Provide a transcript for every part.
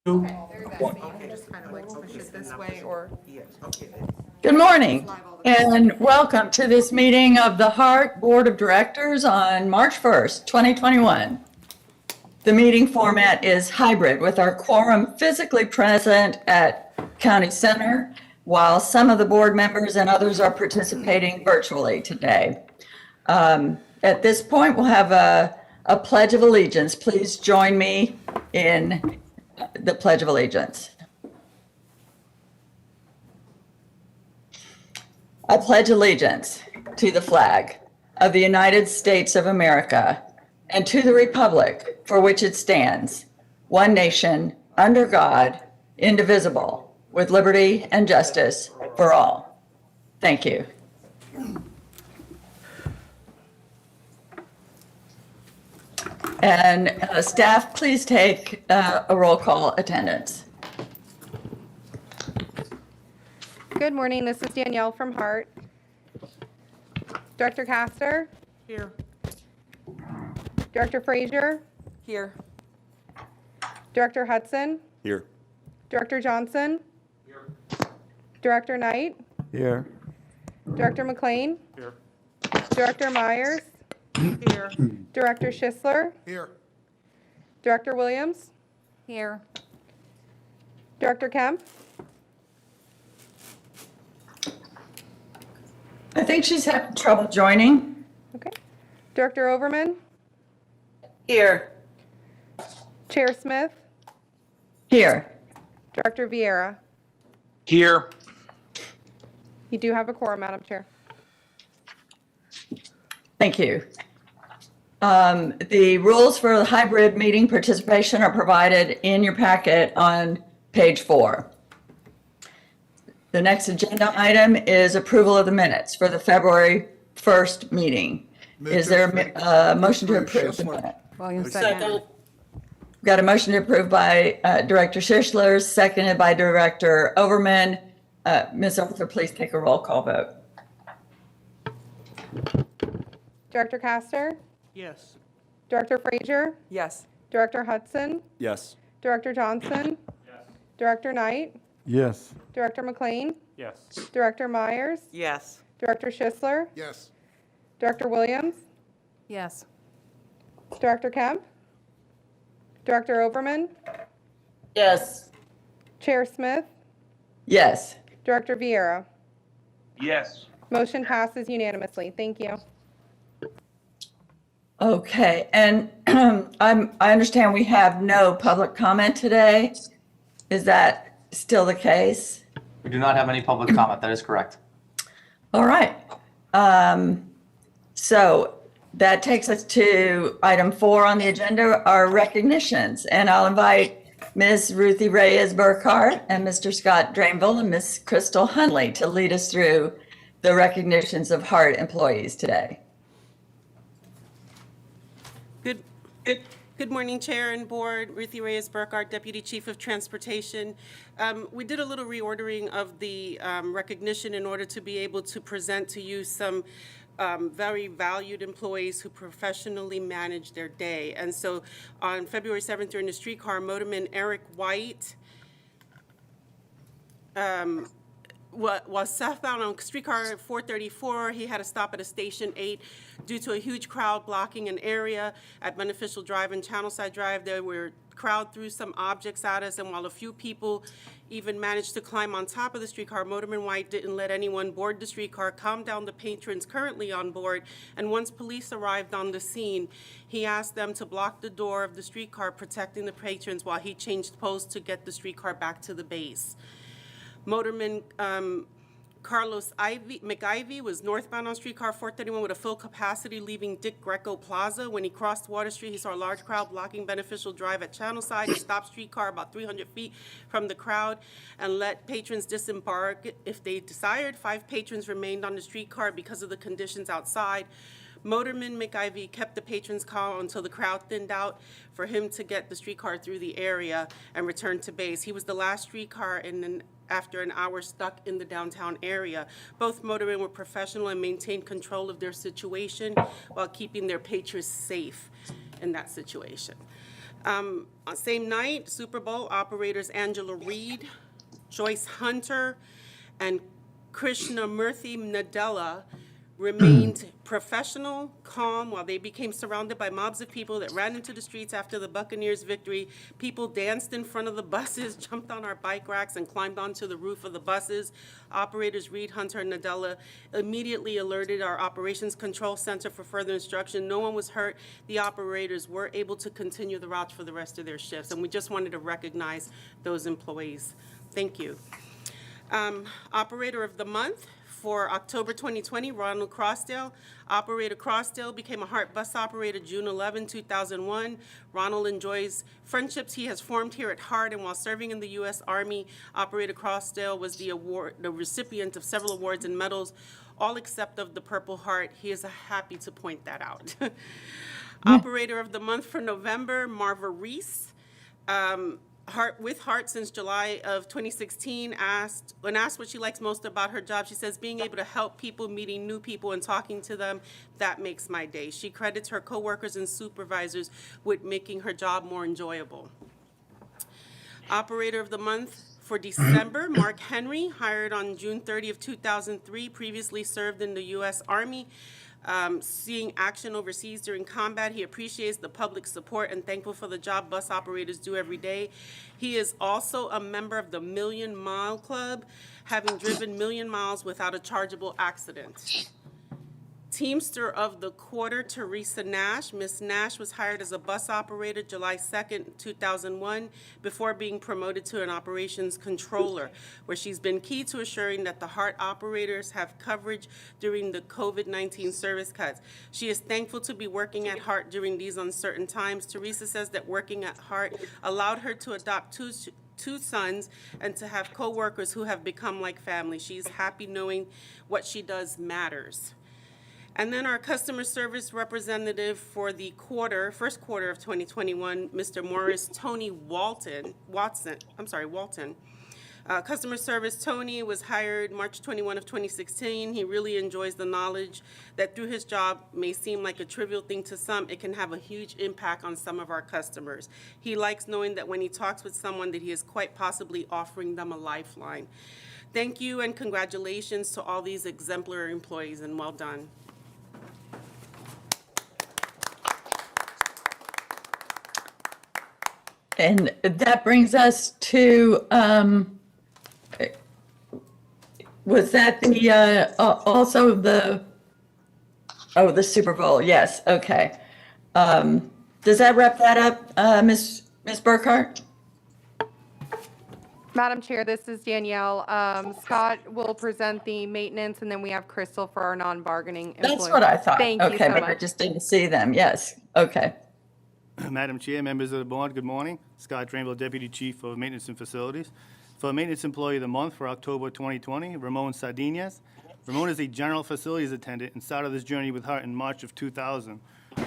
Okay, just kind of like push it this way or. Good morning and welcome to this meeting of the HART Board of Directors on March 1st, 2021. The meeting format is hybrid with our quorum physically present at County Center while some of the board members and others are participating virtually today. At this point, we'll have a Pledge of Allegiance. Please join me in the Pledge of Allegiance. I pledge allegiance to the flag of the United States of America and to the republic for which it stands, one nation, under God, indivisible, with liberty and justice for all. Thank you. And staff, please take a roll call attendance. Good morning, this is Danielle from HART. Director Castor? Here. Director Frazier? Here. Director Hudson? Here. Director Johnson? Here. Director Knight? Here. Director McLean? Here. Director Myers? Here. Director Schisler? Here. Director Williams? Here. Director Kemp? I think she's having trouble joining. Okay. Director Overman? Here. Chair Smith? Here. Director Vieira? Here. You do have a quorum, Madam Chair. Thank you. The rules for the hybrid meeting participation are provided in your packet on page 4. The next agenda item is approval of the minutes for the February 1st meeting. Is there a motion to approve the minute? Williams, second. Got a motion to approve by Director Schisler, seconded by Director Overman. Ms. Arthur, please take a roll call vote. Director Castor? Yes. Director Frazier? Yes. Director Hudson? Yes. Director Johnson? Yes. Director Knight? Yes. Director McLean? Yes. Director Myers? Yes. Director Schisler? Yes. Director Williams? Yes. Director Kemp? Director Overman? Yes. Chair Smith? Yes. Director Vieira? Yes. Motion passes unanimously. Thank you. Okay, and I understand we have no public comment today. Is that still the case? We do not have any public comment. That is correct. All right. So that takes us to item 4 on the agenda, our recognitions. And I'll invite Ms. Ruthie Reyes Burkhart and Mr. Scott Drainville and Ms. Crystal Hunley to lead us through the recognitions of HART employees today. Good morning, Chair and Board. Ruthie Reyes Burkhart, Deputy Chief of Transportation. We did a little reordering of the recognition in order to be able to present to you some very valued employees who professionally manage their day. And so on February 7th during the streetcar, motorman Eric White was southbound on streetcar 434. He had to stop at a station 8 due to a huge crowd blocking an area at Beneficial Drive and Channelside Drive. There were crowd threw some objects at us, and while a few people even managed to climb on top of the streetcar, Motorman White didn't let anyone board the streetcar, calm down the patrons currently on board, and once police arrived on the scene, he asked them to block the door of the streetcar, protecting the patrons while he changed posts to get the streetcar back to the base. Motorman Carlos McIvy was northbound on streetcar 431 with a full capacity leaving Dick Greco Plaza. When he crossed Water Street, he saw a large crowd blocking Beneficial Drive at Channelside. He stopped streetcar about 300 feet from the crowd and let patrons disembark if they desired. 5 patrons remained on the streetcar because of the conditions outside. Motorman McIvy kept the patrons calm until the crowd thinned out for him to get the streetcar through the area and return to base. He was the last streetcar after an hour stuck in the downtown area. Both motormen were professional and maintained control of their situation while keeping their patrons safe in that situation. Same night, Super Bowl operators Angela Reed, Joyce Hunter, and Krishnamurthy Nadella remained professional, calm, while they became surrounded by mobs of people that ran into the streets after the Buccaneers' victory. People danced in front of the buses, jumped on our bike racks, and climbed onto the roof of the buses. Operators Reed, Hunter, and Nadella immediately alerted our Operations Control Center for further instruction. No one was hurt. The operators were able to continue the routes for the rest of their shifts, and we just wanted to recognize those employees. Thank you. Operator of the Month for October 2020, Ronald Crossdale. Operator Crossdale became a HART bus operator June 11, 2001. Ronald enjoys friendships he has formed here at HART, and while serving in the U.S. Army, Operator Crossdale was the recipient of several awards and medals, all except of the Purple Heart. He is happy to point that out. Operator of the Month for November, Marva Reese. With HART since July of 2016, when asked what she likes most about her job, she says, being able to help people, meeting new people, and talking to them, that makes my day. She credits her coworkers and supervisors with making her job more enjoyable. Operator of the Month for December, Mark Henry, hired on June 30 of 2003, previously served in the U.S. Army. Seeing action overseas during combat, he appreciates the public support and thankful for the job bus operators do every day. He is also a member of the Million Mile Club, having driven million miles without a chargeable accident. Teamster of the Quarter, Teresa Nash. Ms. Nash was hired as a bus operator July 2nd, 2001, before being promoted to an operations controller, where she's been key to assuring that the HART operators have coverage during the COVID-19 service cuts. She is thankful to be working at HART during these uncertain times. Teresa says that working at HART allowed her to adopt two sons and to have co-workers who have become like family. She's happy knowing what she does matters. And then our customer service representative for the first quarter of 2021, Mr. Morris Tony Walton. Customer service Tony was hired March 21 of 2016. He really enjoys the knowledge that through his job may seem like a trivial thing to some, it can have a huge impact on some of our customers. He likes knowing that when he talks with someone that he is quite possibly offering them a lifeline. Thank you and congratulations to all these exemplary employees, and well done. And that brings us to, was that the, also the Super Bowl? Yes, okay. Does that wrap that up, Ms. Burkhart? Madam Chair, this is Danielle. Scott will present the maintenance, and then we have Crystal for our non-bargaining employees. That's what I thought. Thank you Okay, so but I much. just didn't see them. Yes, okay. Madam Chair, members of the board, good morning. Scott Drainville, Deputy Chief of Maintenance and Facilities. For Maintenance Employee of the Month for October 2020, Ramon Sardinez. Ramon is a general facilities attendant and started this journey with HART in March of 2000.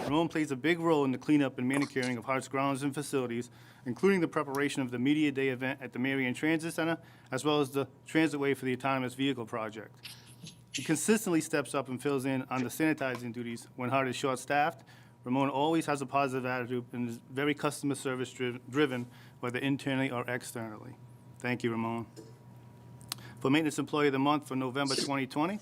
Ramon plays a big role in the cleanup and manicuring of HART's grounds and facilities, including the preparation of the Media Day event at the Marion Transit Center, as well as the Transitway for the Autonomous Vehicle Project. He consistently steps up and fills in on the sanitizing duties when HART is short-staffed. Ramon always has a positive attitude and is very customer service driven, whether internally or externally. Thank you, Ramon. For Maintenance Employee of the Month for November 2020,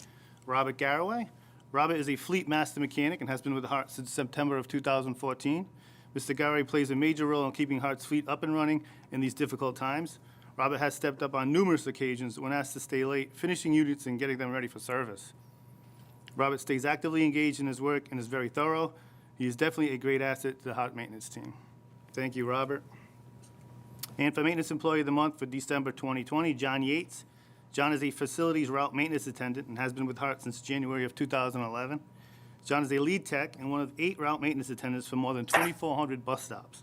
Robert Garraway. Robert is a fleet master mechanic and has been with HART since September of 2014. Mr. Garraway plays a major role in keeping HART's fleet up and running in these difficult times. Robert has stepped up on numerous occasions when asked to stay late, finishing units and getting them ready for service. Robert stays actively engaged in his work and is very thorough. He is definitely a great asset to the HART maintenance team. Thank you, Robert. And for Maintenance Employee of the Month for December 2020, John Yates. John is a facilities route maintenance attendant and has been with HART since January of 2011. John is a lead tech and one of 8 route maintenance attendants for more than 2,400 bus stops.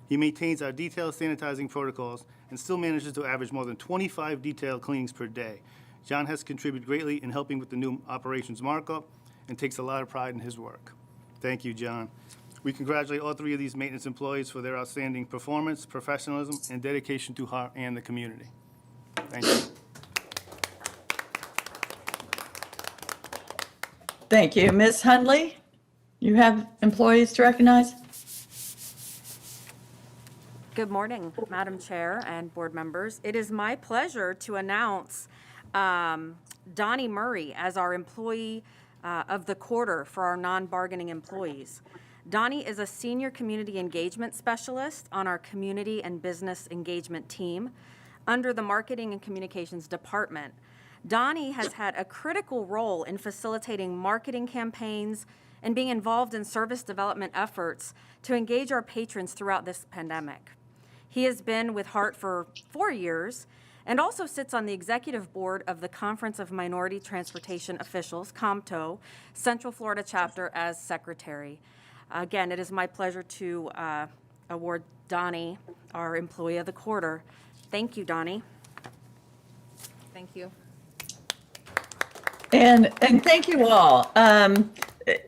He maintains our detailed sanitizing protocols and still manages to average more than 25 detailed cleanings per day. John has contributed greatly in helping with the new operations markup and takes a lot of pride in his work. Thank you, John. We congratulate all 3 of these maintenance employees for their outstanding performance, professionalism, and dedication to HART and the community. Thank you. Thank you. Ms. Hundley, you have employees to recognize? Good morning, Madam Chair and board members. It is my pleasure to announce Donnie Murray as our employee of the quarter for our non-bargaining employees. Donnie is a senior community engagement specialist on our community and business engagement team under the Marketing and Communications Department. Donnie has had a critical role in facilitating marketing campaigns and being involved in service development efforts to engage our patrons throughout this pandemic. He has been with HART for 4 years and also sits on the executive board of the Conference of Minority Transportation Officials, COMTO, Central Florida chapter as secretary. Again, it is my pleasure to award Donnie our Employee of the Quarter. Thank you, Donnie. Thank you. And thank you all.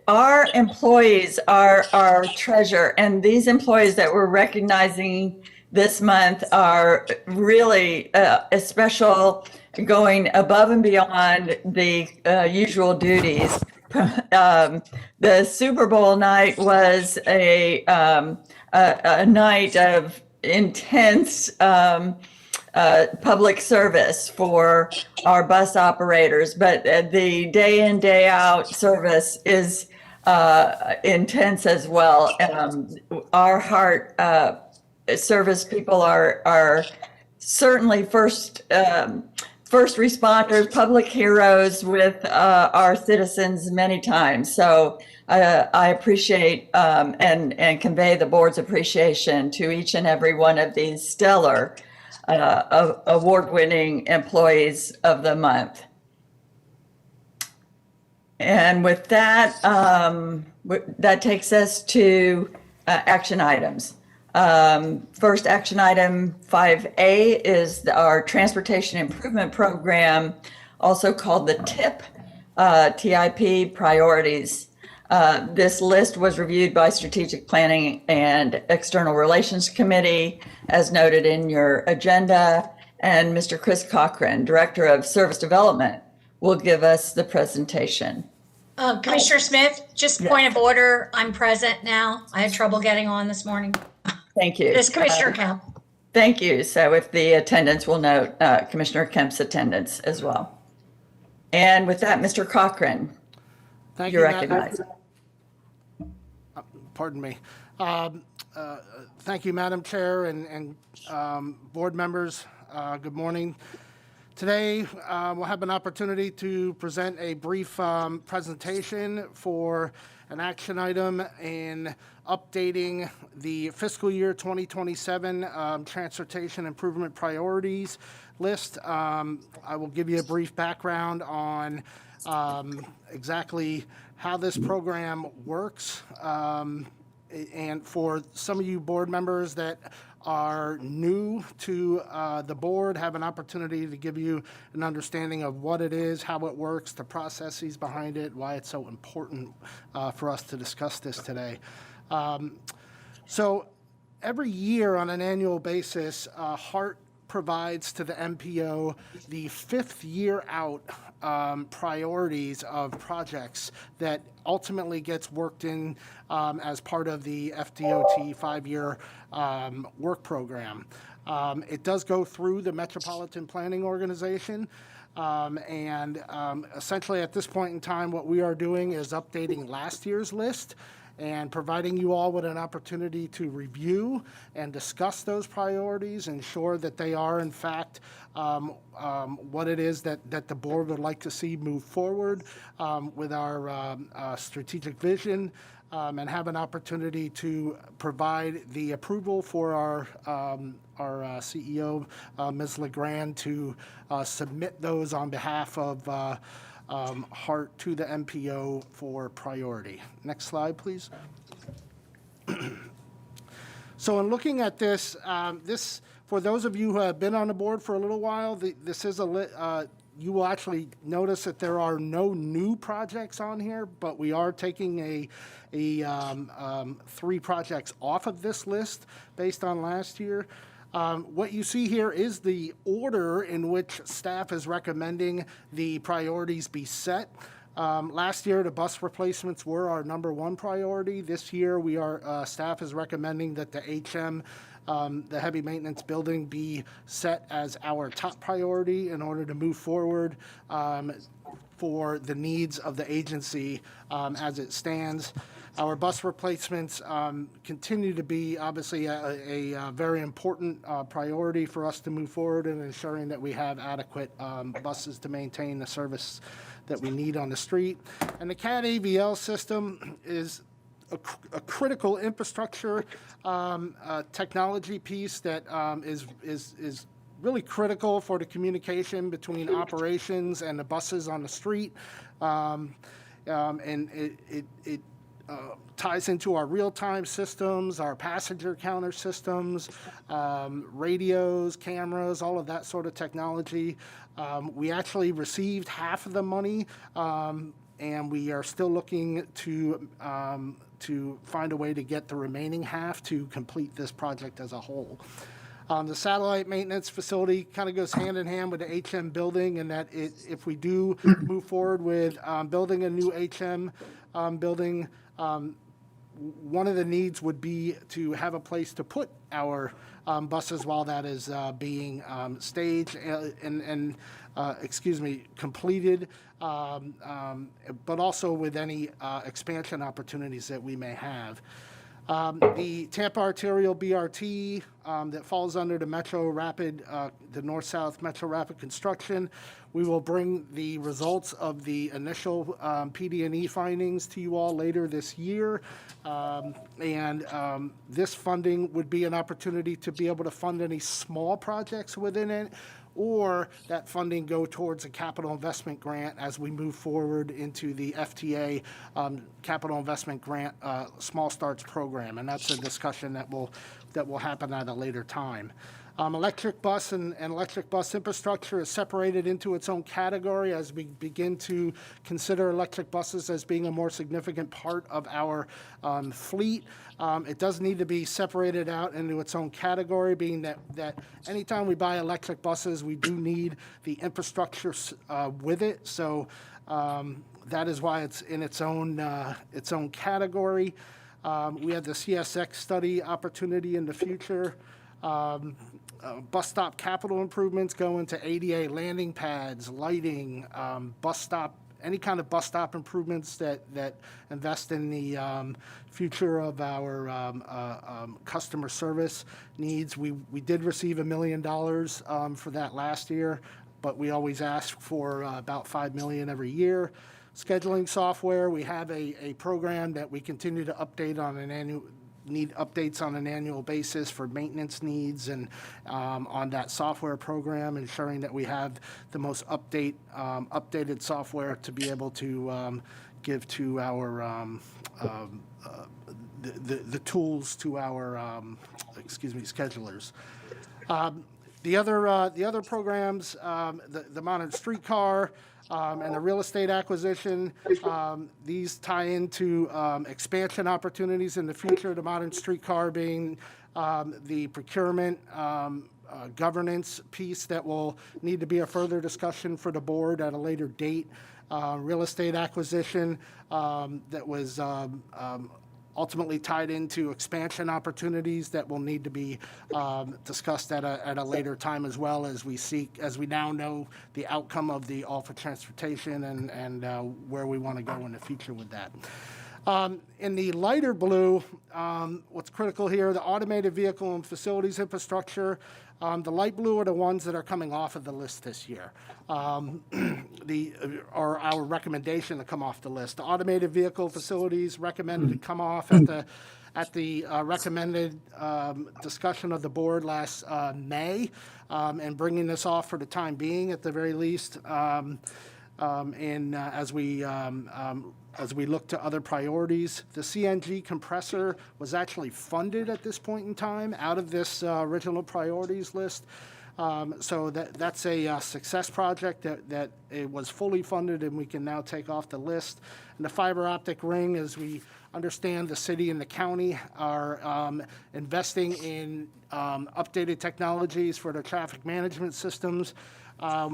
Our employees are our treasure, and these employees that we're recognizing this month are really special, going above and beyond the usual duties. The Super Bowl night was a night of intense public service for our bus operators, but the day in, day out service is intense as well. Our HART service people are certainly first responders, public heroes with our citizens many times. So I appreciate and convey the board's appreciation to each and every one of these stellar award-winning employees of the month. And with that, that takes us to action items. First action item 5A is our Transportation Improvement Program, also called the TIP, TIP priorities. This list was reviewed by Strategic Planning and External Relations Committee, as noted in your agenda, and Mr. Chris Cochran, Director of Service Development, will give us the presentation. Commissioner Smith, just point of order, I'm present now. I had trouble getting on this morning. Thank you. This Commissioner Kemp. Thank you. So if the attendants will note Commissioner Kemp's attendance as well. And with that, Mr. Cochran, Thank you're you, recognized. Pardon me. Thank you, Madam Chair and board members. Good morning. Today, we'll have an opportunity to present a brief presentation for an action item in updating the fiscal year 2027 transportation improvement priorities list. I will give you a brief background on exactly how this program works. And for some of you board members that are new to the board, have an opportunity to give you an understanding of what it is, how it works, the processes behind it, why it's so important for us to discuss this today. So every year on an annual basis, HART provides to the MPO the 5th year out priorities of projects that ultimately gets worked in as part of the FDOT 5-year work program. It does go through the Metropolitan Planning Organization. Essentially at this point in time, what we are doing is updating last year's list and providing you all with an opportunity to review and discuss those priorities, ensure that they are in fact what it is that the board would like to see move forward with our strategic vision, and have an opportunity to provide the approval for our CEO, Ms. LeGrand, to submit those on behalf of HART to the MPO for priority. Next slide, please. So in looking at this, for those of you who have been on the board for a little while, this is you will actually notice that there are no new projects on here, but we are taking 3 projects off of this list based on last year. What you see here is the order in which staff is recommending the priorities be set. Last year, the bus replacements were our number one priority. This year, staff is recommending that the HM, the heavy maintenance building, be set as our top priority in order to move forward for the needs of the agency as it stands. Our bus replacements continue to be obviously a very important priority for us to move forward in ensuring that we have adequate buses to maintain the service that we need on the street. And the CAD AVL system is a critical infrastructure technology piece that is really critical for the communication between operations and the buses on the street. And it ties into our real-time systems, our passenger counter systems, radios, cameras, all of that sort of technology. We actually received half of the money, and we are still looking to find a way to get the remaining half to complete this project as a whole. The satellite maintenance facility kind of goes hand in hand with the HM building, and that if we do move forward with building a new HM building, one of the needs would be to have a place to put our buses while that is being staged and completed, but also with any expansion opportunities that we may have. The Tampa Arterial BRT that falls under the Metro Rapid, the North-South Metro Rapid construction, we will bring the results of the initial PD&E findings to you all later this year. This funding would be an opportunity to be able to fund any small projects within it, or that funding go towards a capital investment grant as we move forward into the FTA capital investment grant small starts program, and that's a discussion that will happen at a later time. Electric bus and electric bus infrastructure is separated into its own category as we begin to consider electric buses as being a more significant part of our fleet. It does need to be separated out into its own category, being that anytime we buy electric buses, we do need the infrastructure with it. So that is why it's in its own category. We have the CSX study opportunity in the future. Bus stop capital improvements go into ADA landing pads, lighting, bus stop, any kind of bus stop improvements that invest in the future of our customer service needs. We did receive $1 million for that last year, but we always ask for about $5 million every year. Scheduling software, we have a program that we continue to update on an annual basis for maintenance needs, and on that software program, ensuring that we have the most updated software to be able to give to our the tools to our schedulers. The other programs, the modern streetcar, and the real estate acquisition, these tie into expansion opportunities in the future. The modern streetcar being the procurement governance piece that will need to be a further discussion for the board at a later date. Real estate acquisition that was ultimately tied into expansion opportunities that will need to be discussed at a later time, as well as we now know the outcome of the Alpha Transportation and where we want to go in the future with that. In the lighter blue, what's critical here, the automated vehicle and facilities infrastructure. The light blue are the ones that are coming off of the list this year, or our recommendation to come off the list. The automated vehicle facilities recommended to come off at the recommended discussion of the board last May, and bringing this off for the time being at the very least. As we look to other priorities, the CNG compressor was actually funded at this point in time out of this original priorities list. So that's a success project that it was fully funded, and we can now take off the list. And the fiber optic ring, as we understand, the city and the county are investing in updated technologies for their traffic management systems.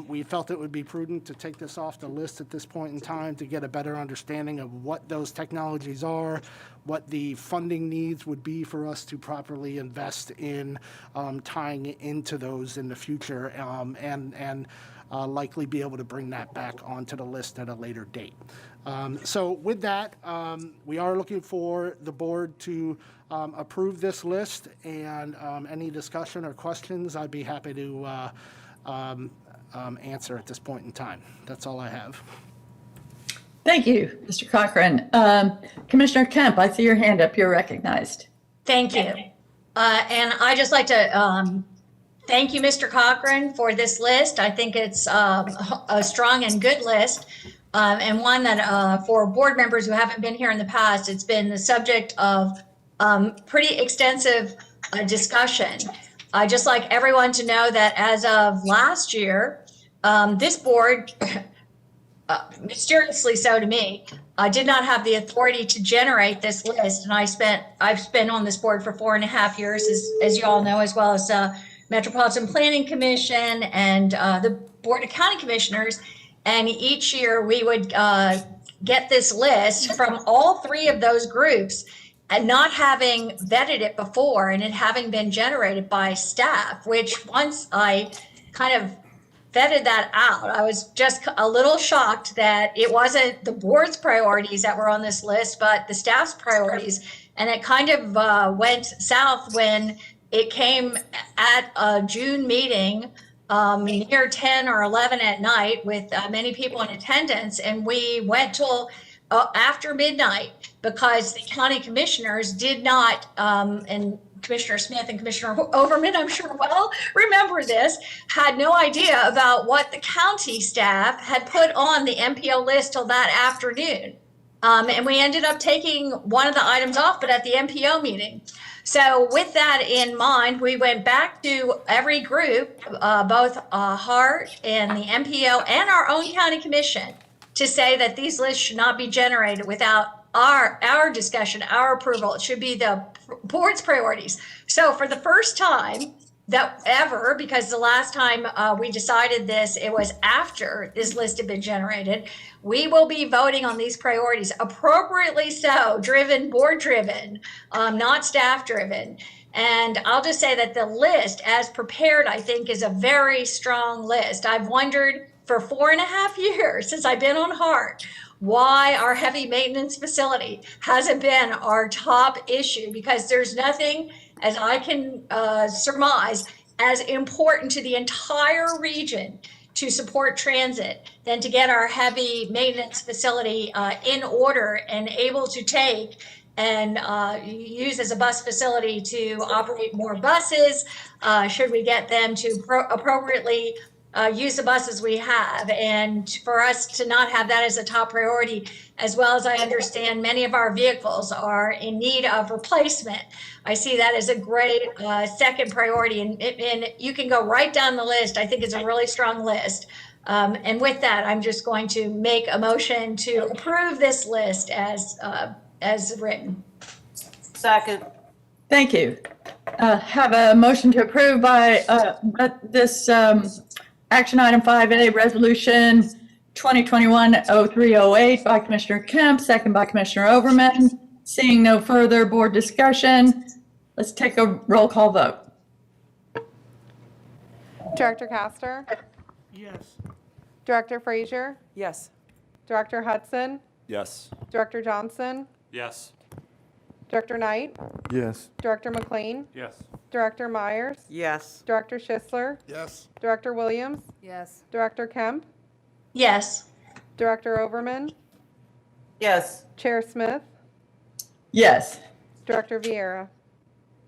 we felt it would be prudent to take this off the list at this point in time to get a better understanding of what those technologies are, what the funding needs would be for us to properly invest in tying into those in the future, and likely be able to bring that back onto the list at a later date. So with that, we are looking for the board to approve this list, and any discussion or questions, I'd be happy to answer at this point in time. That's all I have. Thank you, Mr. Cochran. Commissioner Kemp, I see your hand up. You're recognized. Thank you. And I just like to thank you, Mr. Cochran, for this list. I think it's a strong and good list, and one that for board members who haven't been here in the past, it's been the subject of pretty extensive discussion. I just like everyone to know that as of last year, this board, mysteriously so to me, did not have the authority to generate this list. And I've been on this board for 4.5 years, as you all know, as well as Metropolitan Planning Commission and the Board of County Commissioners. And each year we would get this list from all three of those groups, and not having vetted it before and it having been generated by staff, which once I kind of vetted that out, I was just a little shocked that it wasn't the board's priorities that were on this list, but the staff's priorities. And it kind of went south when it came at a June meeting near 10 or 11 at night with many people in attendance. And we went till after midnight because the county commissioners did not, and Commissioner Smith and Commissioner Overman, I'm sure well remember this, had no idea about what the county staff had put on the MPO list till that afternoon. And we ended up taking one of the items off, but at the MPO meeting. So with that in mind, we went back to every group, both HART and the MPO and our own county commission, to say that these lists should not be generated without our discussion, our approval. It should be the board's priorities. So for the first time that ever, because the last time we decided this, it was after this list had been generated, we will be voting on these priorities, appropriately so, board driven, not staff driven. And I'll just say that the list as prepared, I think, is a very strong list. I've wondered for 4.5 years since I've been on HART why our heavy maintenance facility hasn't been our top issue, because there's nothing, as I can surmise, as important to the entire region to support transit than to get our heavy maintenance facility in order and able to take and use as a bus facility to operate more buses, should we get them to appropriately use the buses we have. And for us to not have that as a top priority, as well as I understand many of our vehicles are in need of replacement, I see that as a great second priority. And you can go right down the list. I think it's a really strong list. And with that, I'm just going to make a motion to approve this list as written. Second. Thank you. Have a motion to approve by this action item 5A, resolution 2021-0308 by Commissioner Kemp, second by Commissioner Overman. Seeing no further board discussion, let's take a roll call vote. Director Castor, Yes. Director Frazier, Yes. Director Hudson, Yes. Director Johnson, Yes. Director Knight, Yes. Director McLean, Yes. Director Myers, Yes. Director Schisler, Yes. Director Williams, Yes. Director Kemp, Yes. Director Overman, Yes. Chair Smith, Yes. Director Vieira.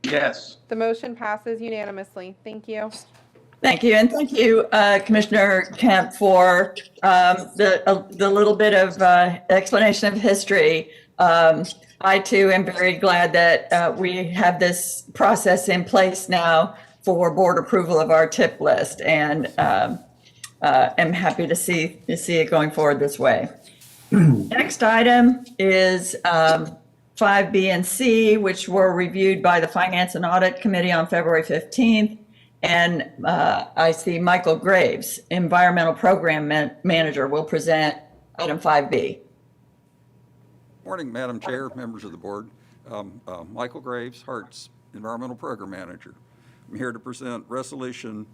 Yes. The motion passes unanimously. Thank you. Thank you, and thank you, Commissioner Kemp, for the little bit of explanation of history. I too am very glad that we have this process in place now for board approval of our tip list, and am happy to see it going forward this way. Next item is 5B and C, which were reviewed by the Finance and Audit Committee on February 15th And I see Michael Graves, Environmental Program Manager, will present item 5B. Morning, Madam Chair, members of the board. Michael Graves, HART's Environmental Program Manager. I'm here to present Resolution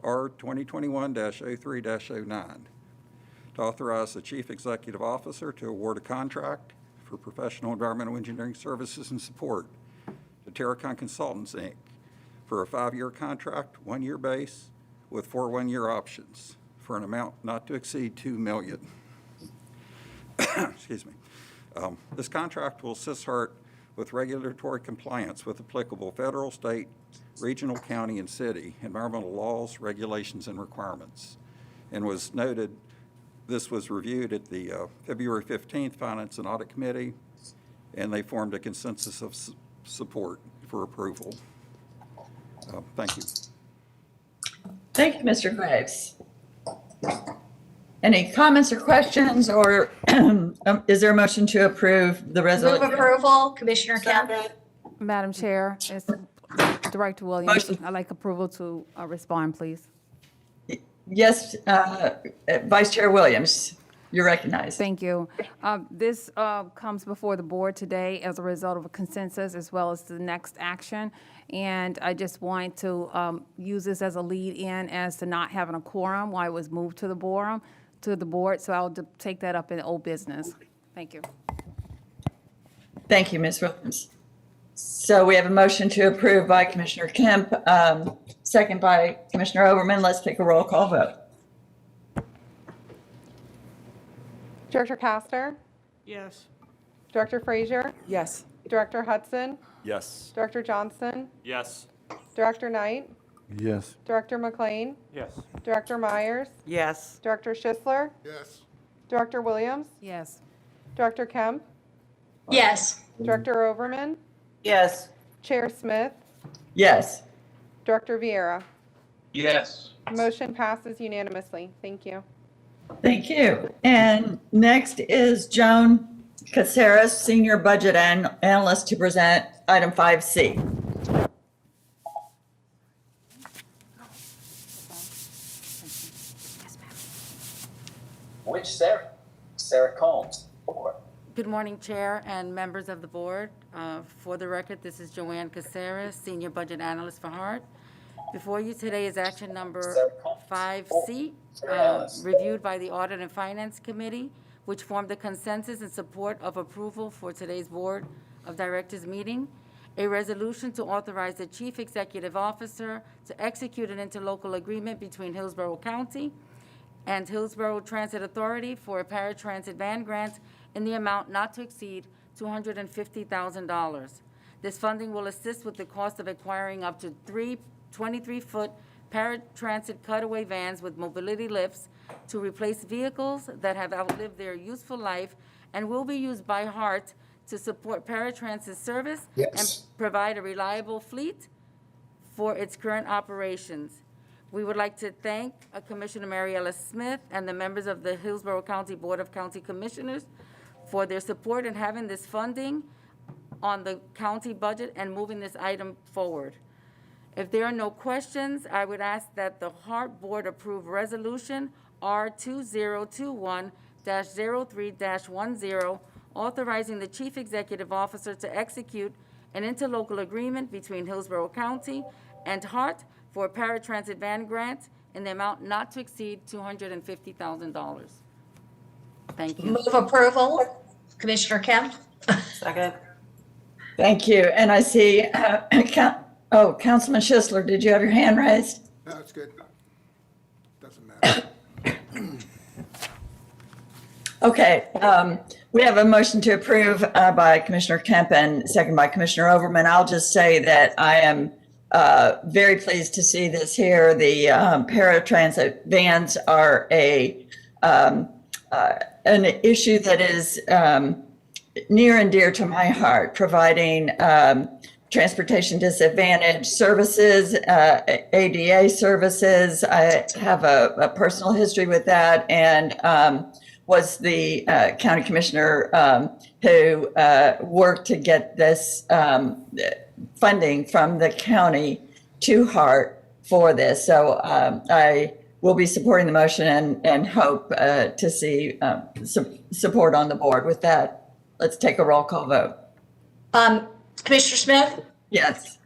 R 2021-03-09 to authorize the Chief Executive Officer to award a contract for professional environmental engineering services and support to Terracon Consultants, Inc. for a 5-year contract, 1-year base, with 4 one-year options for an amount not to exceed $2 million. Excuse me. This contract will assist HART with regulatory compliance with applicable federal, state, regional, county, and city environmental laws, regulations, and requirements. And was noted, this was reviewed at the February 15th Finance and Audit Committee, and they formed a consensus of support for approval. Thank you. Thank you, Mr. Graves. Any comments or questions, or is there a motion to approve the Move resolution? approval, Commissioner Kemp. Madam Chair, it's Director Williams. I'd like approval to respond, please. Yes, Vice Chair Williams, you're recognized. Thank you. This comes before the board today as a result of a consensus as well as the next action. And I just want to use this as a lead-in as to not having a quorum, why it was moved to the board. So I'll take that up in old business. Thank you. Thank you, Ms. Williams. So we have a motion to approve by Commissioner Kemp, second by Commissioner Overman. Let's take a roll call vote. Director Castor, Yes. Director Frazier, Yes. Director Hudson, Yes. Director Johnston, Yes. Director Knight, Yes. Director McLean, Yes. Director Myers, Yes. Director Schisler, Yes. Director Williams, Yes. Director Kemp, Yes. Director Overman, Yes. Chair Smith, Yes. Director Vieira. Yes. Motion passes unanimously. Thank you. Thank you. And next is Joan Caceres, Senior Budget Analyst, to present item 5C. Which Sarah? Sarah Combs. Four. Good morning, Chair and members of the board. For the record, this is Joanne Caceres, Senior Budget Analyst for HART. Before you today is action number 5C, reviewed by the Audit and Finance Committee, which formed the consensus in support of approval for today's Board of Directors meeting. A resolution to authorize the Chief Executive Officer to execute an interlocal agreement between Hillsborough County and Hillsborough Transit Authority for a paratransit van grant in the amount not to exceed $250,000. This funding will assist with the cost of acquiring up to 3 23-foot paratransit cutaway vans with mobility lifts to replace vehicles that have outlived their useful life and will be used by HART to support paratransit service and provide a reliable fleet for its current operations. We would like to thank Commissioner Mariella Smith and the members of the Hillsborough County Board of County Commissioners for their support in having this funding on the county budget and moving this item forward. If there are no questions, I would ask that the HART Board approve Resolution R 2021-03-10, authorizing the Chief Executive Officer to execute an interlocal agreement between Hillsborough County and HART for a paratransit van grant in the amount not to exceed $250,000. Thank you. Move approval, Commissioner Kemp. Second. Thank you. And I see, Councilman Schisler, did you have your hand raised? No, it's good. Doesn't matter. Okay, we have a motion to approve by Commissioner Kemp and second by Commissioner Overman. I'll just say that I am very pleased to see this here. The paratransit vans are an issue that is near and dear to my heart, providing transportation disadvantaged services, ADA services. I have a personal history with that, and was the county commissioner who worked to get this funding from the county to HART for this. So I will be supporting the motion and hope to see support on the board. With that, let's take a roll call vote. Commissioner Smith? Yes.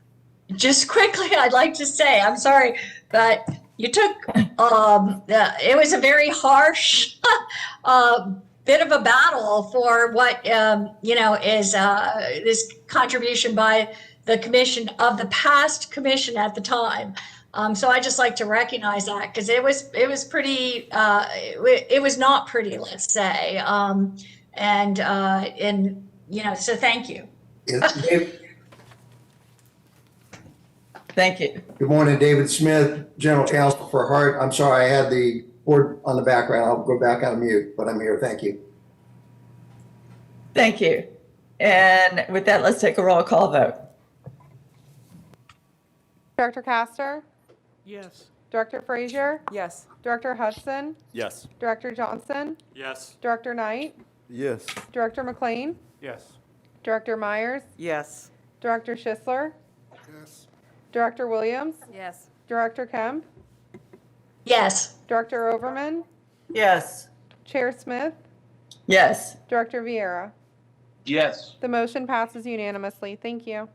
Just quickly, I'd like to say, I'm sorry, but you took, it was a very harsh bit of a battle for what, is this contribution by the commission of the past commission at the time. So I just like to recognize that because it was pretty, it was not pretty, let's say. So thank you. Thank you. Good morning, David Smith, General Counsel for HART. I'm sorry I had the board on the background. I'll go back on mute, but I'm here. Thank you. Thank you. And with that, let's take a roll call vote. Director Castor, Yes. Director Frazier, Yes. Director Hudson, Yes. Director Johnson, Yes. Director Knight, Yes. Director McLean, Yes. Director Myers, Yes. Director Schisler, Yes. Director Williams, Yes. Director Kemp, Yes. Director Overman, Yes. Chair Smith, Yes. Director Vieira. Yes. The motion passes unanimously. Thank you.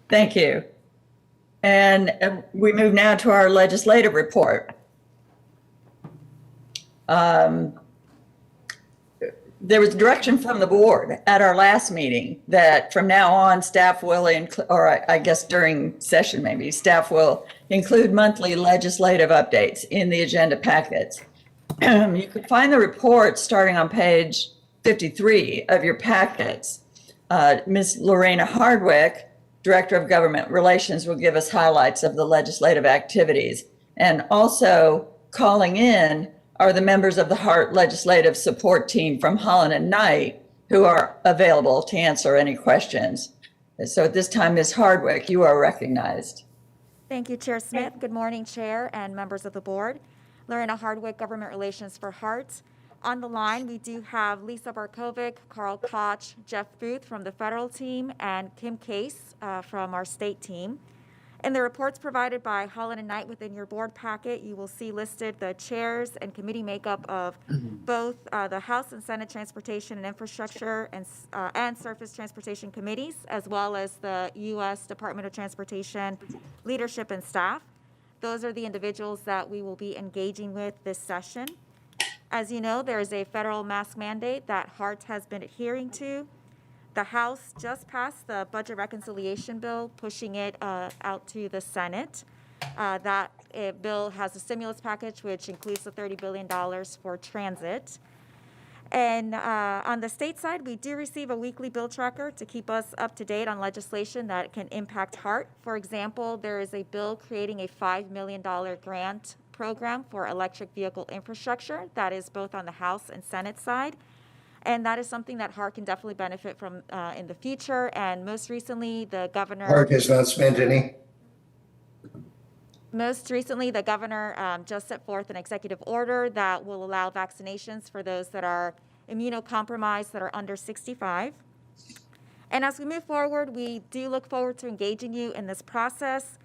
Thank you. And we move now to our legislative report. There was direction from the board at our last meeting that from now on, staff will, or I guess during session maybe, staff will include monthly legislative updates in the agenda packets. You can find the report starting on page 53 of your packets. Ms. Lorena Hardwick, Director of Government Relations, will give us highlights of the legislative activities. And also calling in are the members of the HART Legislative Support Team from Holland and Knight who are available to answer any questions. So at this time, Ms. Hardwick, you are recognized. Thank you, Chair Smith. Good morning, Chair and members of the board. Lorena Hardwick, Government Relations for HART. On the line, we do have Lisa Barkovic, Carl Koch, Jeff Booth from the federal team, and Kim Case from our state team. In the reports provided by Holland and Knight within your board packet, you will see listed the chairs and committee makeup of both the House and Senate Transportation and Infrastructure and Surface Transportation Committees, as well as the U.S. Department of Transportation leadership and staff. Those are the individuals that we will be engaging with this session. As you know, there is a federal mask mandate that HART has been adhering to. The House just passed the budget reconciliation bill, pushing it out to the Senate. That bill has a stimulus package, which includes the $30 billion for transit. And on the state side, we do receive a weekly bill tracker to keep us up to date on legislation that can impact HART. For example, there is a bill creating a $5 million grant program for electric vehicle infrastructure that is both on the House and Senate side. And that is something that HART can definitely benefit from in the future. And most recently, the governor... HART has not spent any. Most recently, the governor just set forth an executive order that will allow vaccinations for those that are immunocompromised that are under 65. And as we move forward, we do look forward to engaging you in this process.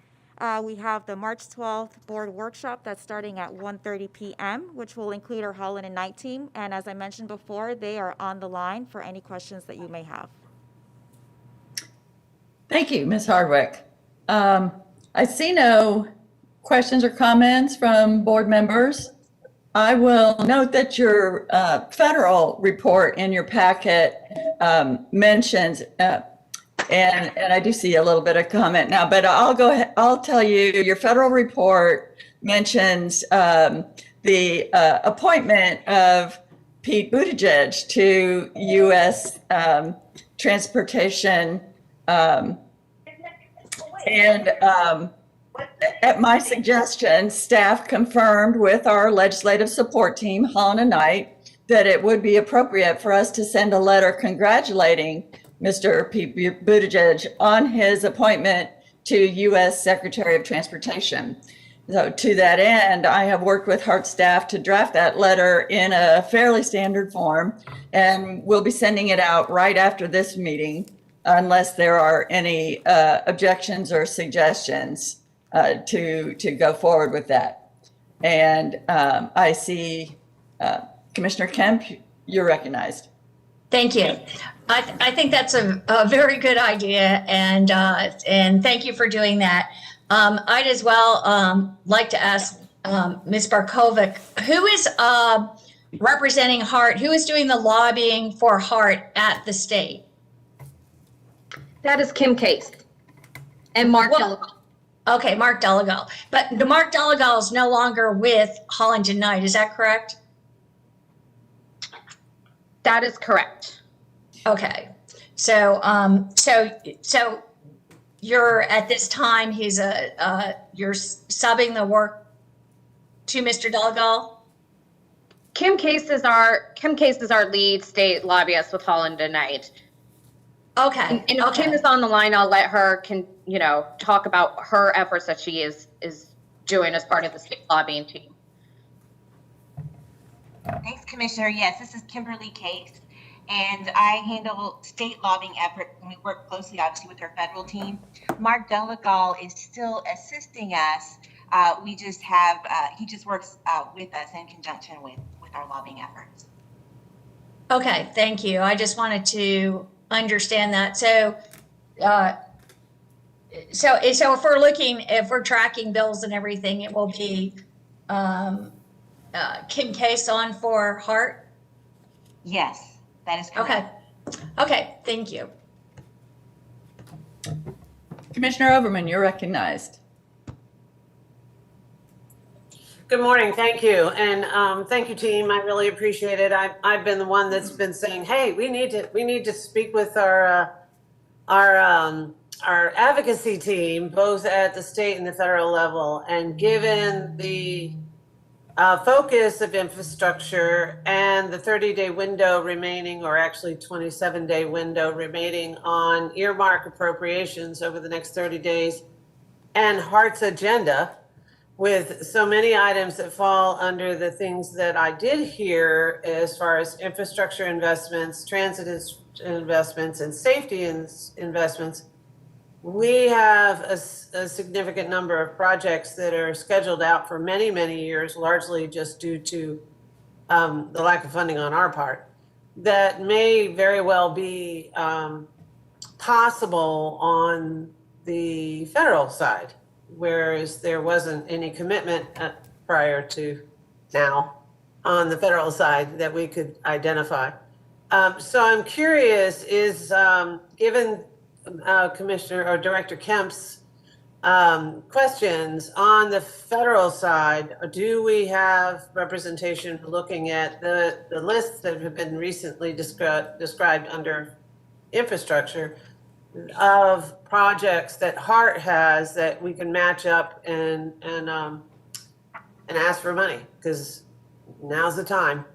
We have the March 12th board workshop that's starting at 1:30 p.m., which will include our Holland and Knight team. And as I mentioned before, they are on the line for any questions that you may have. Thank you, Ms. Hardwick. I see no questions or comments from board members. I will note that your federal report in your packet mentions, and I do see a little bit of comment now, but I'll go ahead, I'll tell you, your federal report mentions the appointment of Pete Buttigieg to U.S. Transportation at my suggestion, staff confirmed with our legislative support team, Holland and Knight, that it would be appropriate for us to send a letter congratulating Mr. Pete Buttigieg on his appointment to U.S. Secretary of Transportation. So to that end, I have worked with HART staff to draft that letter in a fairly standard form, and we'll be sending it out right after this meeting, unless there are any objections or suggestions. to go forward with that. And I see Commissioner Kemp, you're recognized. Thank you. I think that's a very good idea, and thank you for doing that. I'd as well like to ask Ms. Barkovic, who is representing HART? Who is doing the lobbying for HART at the state? That is Kim Case and Mark Delagal. Okay, Mark Delagal. But Mark Delagal is no longer with Holland and Knight, is that correct? That is correct. Okay, so so you're at this time you're subbing the work to Mr. Delagal? Kim Case is our lead state lobbyist with Holland and Knight. Okay. And if Kim is on the line, I'll let her talk about her efforts that she is doing as part of the state lobbying team. Thanks, Commissioner. Yes, this is Kimberly Case, and I handle state lobbying efforts, and we work closely, obviously, with our federal team. Mark Delagal is still assisting us. We just have, he just works with us in conjunction with our lobbying efforts. Okay, thank you. I just wanted to understand that. So if we're tracking bills and everything, it will be Kim Case on for HART? Yes, that is correct. Okay, thank you. Commissioner Overman, you're recognized. Good morning, thank you. And thank you, team. I really appreciate it. I've been the one that's been saying, hey, we need to speak with our advocacy team, both at the state and the federal level. And given the focus of infrastructure and the 30-day window remaining, or actually 27-day window remaining on earmark appropriations over the next 30 days, and HART's agenda, with so many items that fall under the things that I did hear as far as infrastructure investments, transit investments, and safety investments, we have a significant number of projects that are scheduled out for many, many years, largely just due to the lack of funding on our part, that may very well be possible on the federal side, whereas there wasn't any commitment prior to now on the federal side that we could identify. So I'm curious, is given Commissioner or Director Kemp's questions on the federal side, do we have representation looking at the lists that have been recently described under infrastructure of projects that HART has that we can match up and ask for money, because now's the time.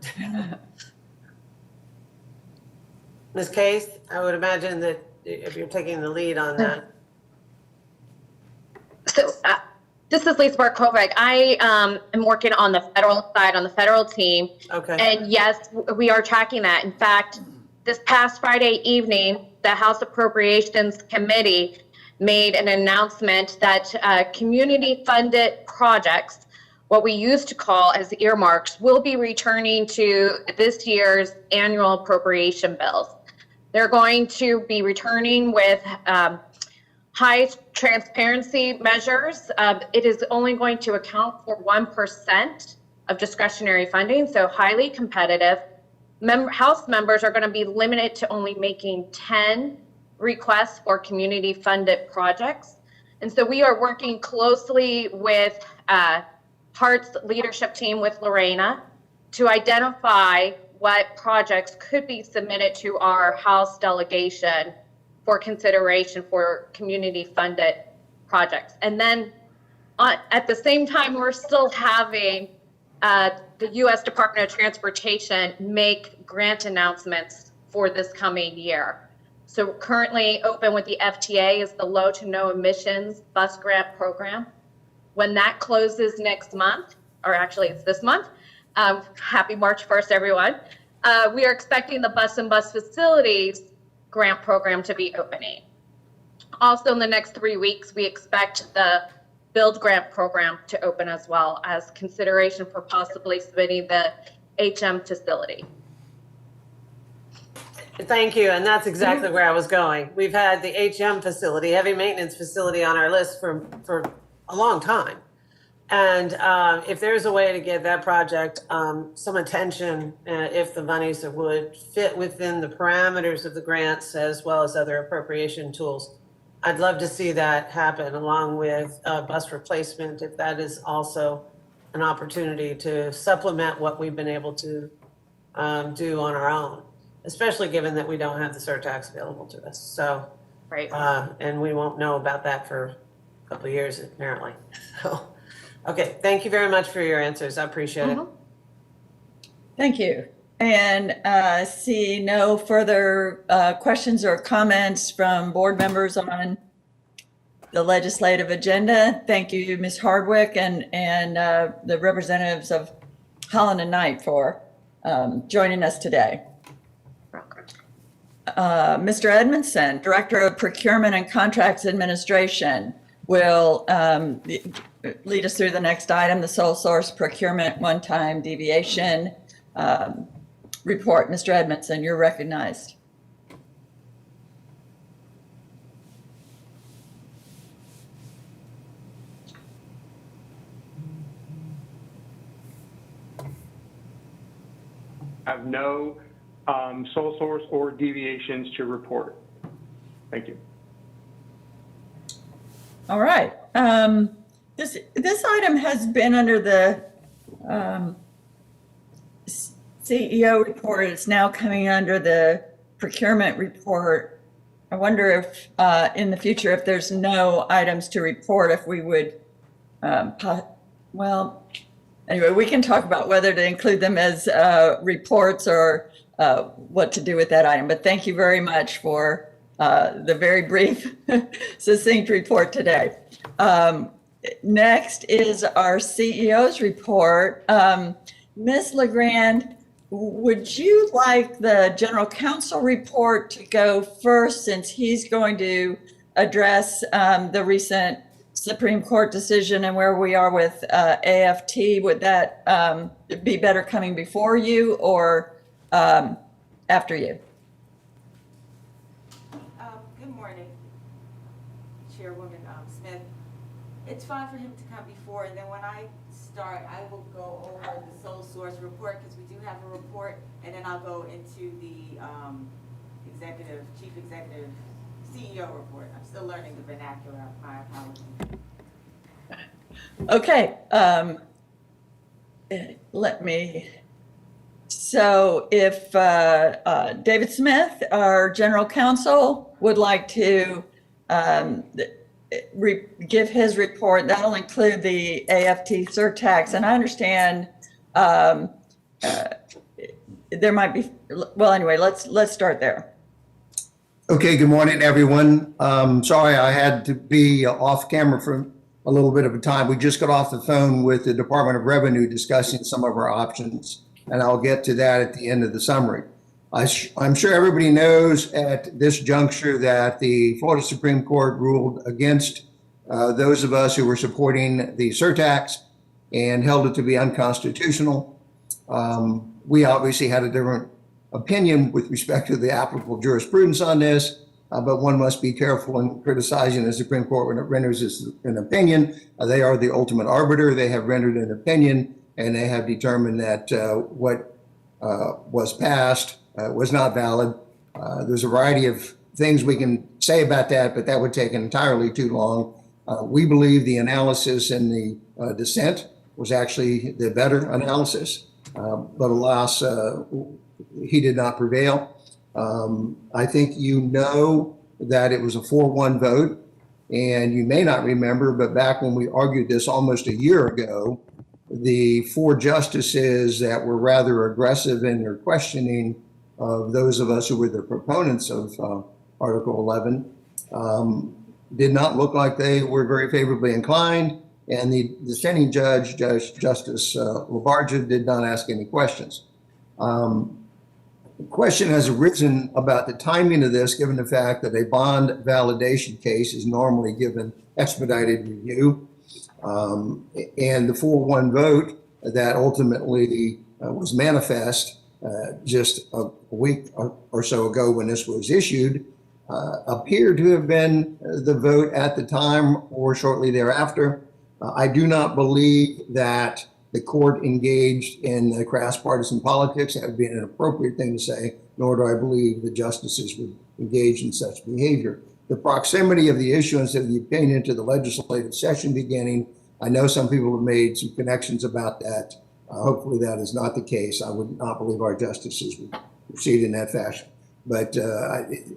Ms. Case, I would imagine that if you're taking the lead on that. So this is Lisa Barkovic. I am working on the federal side, on the federal team. Okay. And yes, we are tracking that. In fact, this past Friday evening, the House Appropriations Committee made an announcement that community-funded projects, what we used to call as earmarks, will be returning to this year's annual appropriation bills. They're going to be returning with high transparency measures. It is only going to account for 1% of discretionary funding, so highly competitive. House members are going to be limited to only making 10 requests for community funded projects. And so we are working closely with HART's leadership team with Lorena to identify what projects could be submitted to our House delegation for consideration for community funded projects. And then at the same time, we're still having the U.S. Department of Transportation make grant announcements for this coming year. So currently open with the FTA is the low to no emissions bus grant program. When that closes next month, or actually it's this month, happy March 1st, everyone. We are expecting the bus and bus facilities grant program to be opening. Also in the next 3 weeks, we expect the build grant program to open as well as consideration for possibly submitting the HM facility. Thank you, and that's exactly where I was going. We've had the HM facility, heavy maintenance facility, on our list for a long time. And if there's a way to get that project some attention, if the monies would fit within the parameters of the grants as well as other appropriation tools, I'd love to see that happen along with bus replacement, if that is also an opportunity to supplement what we've been able to do on our own, especially given that we don't have the surtax available to us. So, right. And we won't know about that for a couple of years, apparently. So, okay, thank you very much for your answers. I appreciate it. Thank you. And see no further questions or comments from board members on the legislative agenda. Thank you, Ms. Hardwick, and the representatives of Holland and Knight for joining us today. Mr. Edmondson, Director of Procurement and Contracts Administration, will lead us through the next item, the sole source procurement one-time deviation report. Mr. Edmondson, you're recognized. Have no sole source or deviations to report. Thank you. All right. This item has been under the CEO report. It's now coming under the procurement report. I wonder if in the future, if there's no items to report, if we would, well, anyway, we can talk about whether to include them as reports or what to do with that item. But thank you very much for the very brief, succinct report today. Next is our CEO's report. Ms. LeGrand, would you like the general counsel report to go first, since he's going to address the recent Supreme Court decision and where we are with AFT? Would that be better coming before you or after you? Good morning, Chairwoman Smith. It's fine for him to come before, and then when I start, I will go over the sole source report, because we do have a report, and then I'll go into the chief executive CEO report. I'm still learning the vernacular. My apologies. Okay. Let me. So if David Smith, our general counsel, would like to give his report, that'll include the AFT surtax. And I understand there might be, well, anyway, let's start there. Okay, good morning, everyone. Sorry, I had to be off camera for a little bit of a time. We just got off the phone with the Department of Revenue discussing some of our options, and I'll get to that at the end of the summary. I'm sure everybody knows at this juncture that the Florida Supreme Court ruled against those of us who were supporting the surtax and held it to be unconstitutional. We obviously had a different opinion with respect to the applicable jurisprudence on this, but one must be careful in criticizing the Supreme Court when it renders an opinion. They are the ultimate arbiter. They have rendered an opinion, and they have determined that what was passed was not valid. There's a variety of things we can say about that, but that would take entirely too long. We believe the analysis in the dissent was actually the better analysis, but alas, he did not prevail. I think you know that it was a 4-1 vote, and you may not remember, but back when we argued this almost a year ago, the 4 justices that were rather aggressive in their questioning of those of us who were the proponents of Article 11 did not look like they were very favorably inclined, and the dissenting judge, Justice Labarge, did not ask any questions. The question has arisen about the timing of this, given the fact that a bond validation case is normally given expedited review. And the 4-1 vote that ultimately was manifest just a week or so ago when this was issued appeared to have been the vote at the time or shortly thereafter. I do not believe that the court engaged in crass partisan politics. That would be an appropriate thing to say, nor do I believe the justices would engage in such behavior. The proximity of the issuance of the opinion to the legislative session beginning, I know some people have made some connections about that. Hopefully that is not the case. I would not believe our justices would proceed in that fashion. But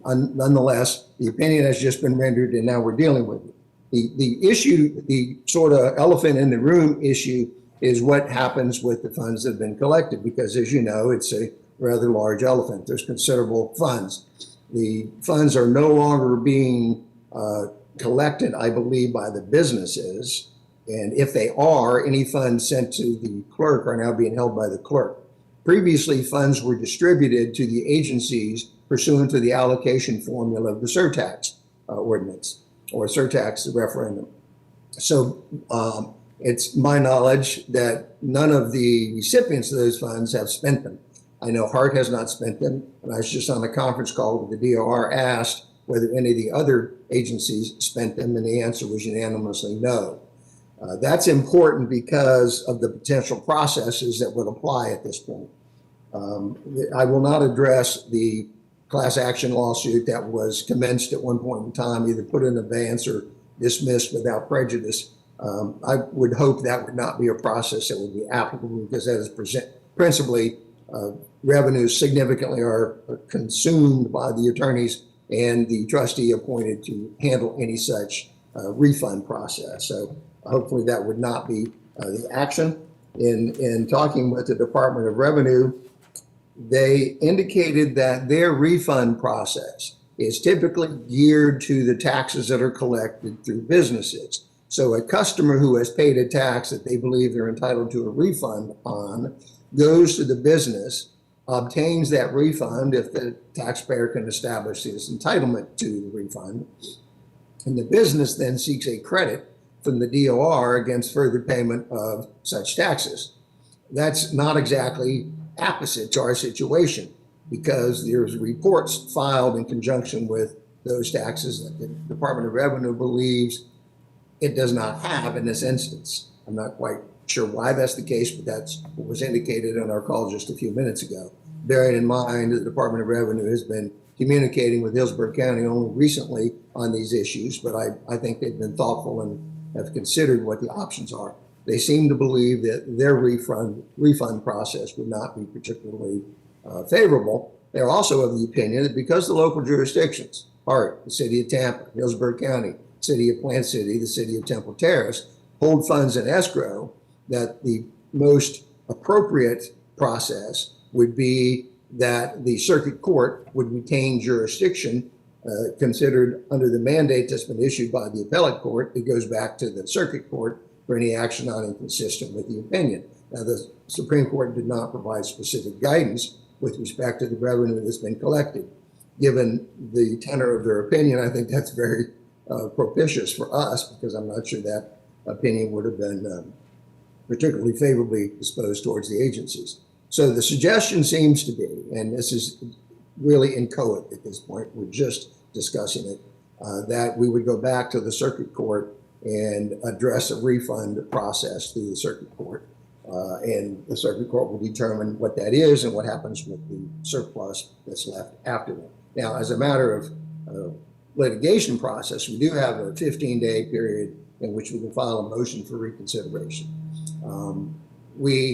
nonetheless, the opinion has just been rendered and now we're dealing with it. The issue, the sort of elephant in the room issue is what happens with the funds that have been collected, because as you know, it's a rather large elephant. There's considerable funds. The funds are no longer being collected, I believe, by the businesses. And if they are, any funds sent to the clerk are now being held by the clerk. Previously, funds were distributed to the agencies pursuant to the allocation formula of the surtax ordinance or surtax referendum. So it's my knowledge that none of the recipients of those funds have spent them. I know HART has not spent them, and I was just on a conference call with the DOR asked whether any of the other agencies spent them, and the answer was unanimously no. That's important because of the potential processes that would apply at this point. I will not address the class action lawsuit that was commenced at one point in time, either put in abeyance or dismissed without prejudice. I would hope that would not be a process that would be applicable, because that is principally revenues significantly are consumed by the attorneys and the trustee appointed to handle any such refund process. So hopefully that would not be the action. In talking with the Department of Revenue, they indicated that their refund process is typically geared to the taxes that are collected through businesses. So a customer who has paid a tax that they believe they're entitled to a refund on goes to the business, obtains that refund if the taxpayer can establish his entitlement to the refund, and the business then seeks a credit from the DOR against further payment of such taxes. That's not exactly opposite to our situation, because there's reports filed in conjunction with those taxes that the Department of Revenue believes it does not have in this instance. I'm not quite sure why that's the case, but that's what was indicated on our call just a few minutes ago. Bearing in mind that the Department of Revenue has been communicating with Hillsborough County only recently on these issues, but I think they've been thoughtful and have considered what the options are. They seem to believe that their refund process would not be particularly favorable. They're also of the opinion that because the local jurisdictions, HART, the city of Tampa, Hillsborough County, city of Plant City, the city of Temple Terrace, hold funds in escrow, that the most appropriate process would be that the circuit court would retain jurisdiction considered under the mandate that's been issued by the appellate court. It goes back to the circuit court for any action not inconsistent with the opinion. Now, the Supreme Court did not provide specific guidance with respect to the revenue that's been collected. Given the tenor of their opinion, I think that's very propitious for us, because I'm not sure that opinion would have been particularly favorably disposed towards the agencies. So the suggestion seems to be, and this is really inchoate at this point, we're just discussing it, that we would go back to the circuit court and address a refund process through the circuit court. And the circuit court will determine what that is and what happens with the surplus that's left after that. Now, as a matter of litigation process, we do have a 15-day period in which we can file a motion for reconsideration.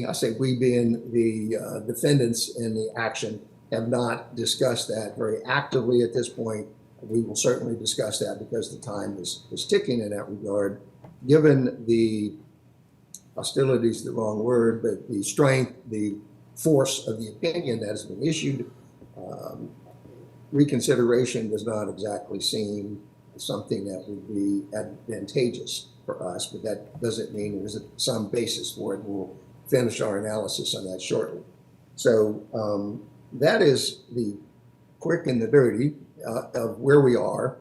I say we being the defendants in the action, have not discussed that very actively at this point. We will certainly discuss that because the time is ticking in that regard. Given the hostility is the wrong word, but the strength, the force of the opinion that has been issued, reconsideration does not exactly seem something that would be advantageous for us, but that doesn't mean there's some basis for it. We'll finish our analysis on that shortly. So that is the quick and the dirty of where we are.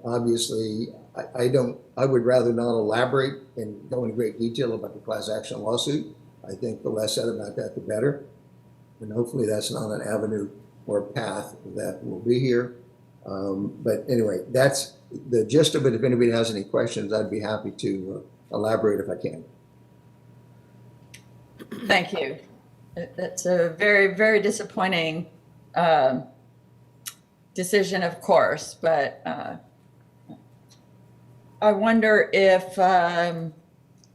Obviously, I would rather not elaborate and go into great detail about the class action lawsuit. I think the less said about that, the better. And hopefully that's not an avenue or path that will be here. But anyway, that's the gist of it. If anybody has any questions, I'd be happy to elaborate if I can. Thank you. That's a very, very disappointing decision, of course, but I wonder if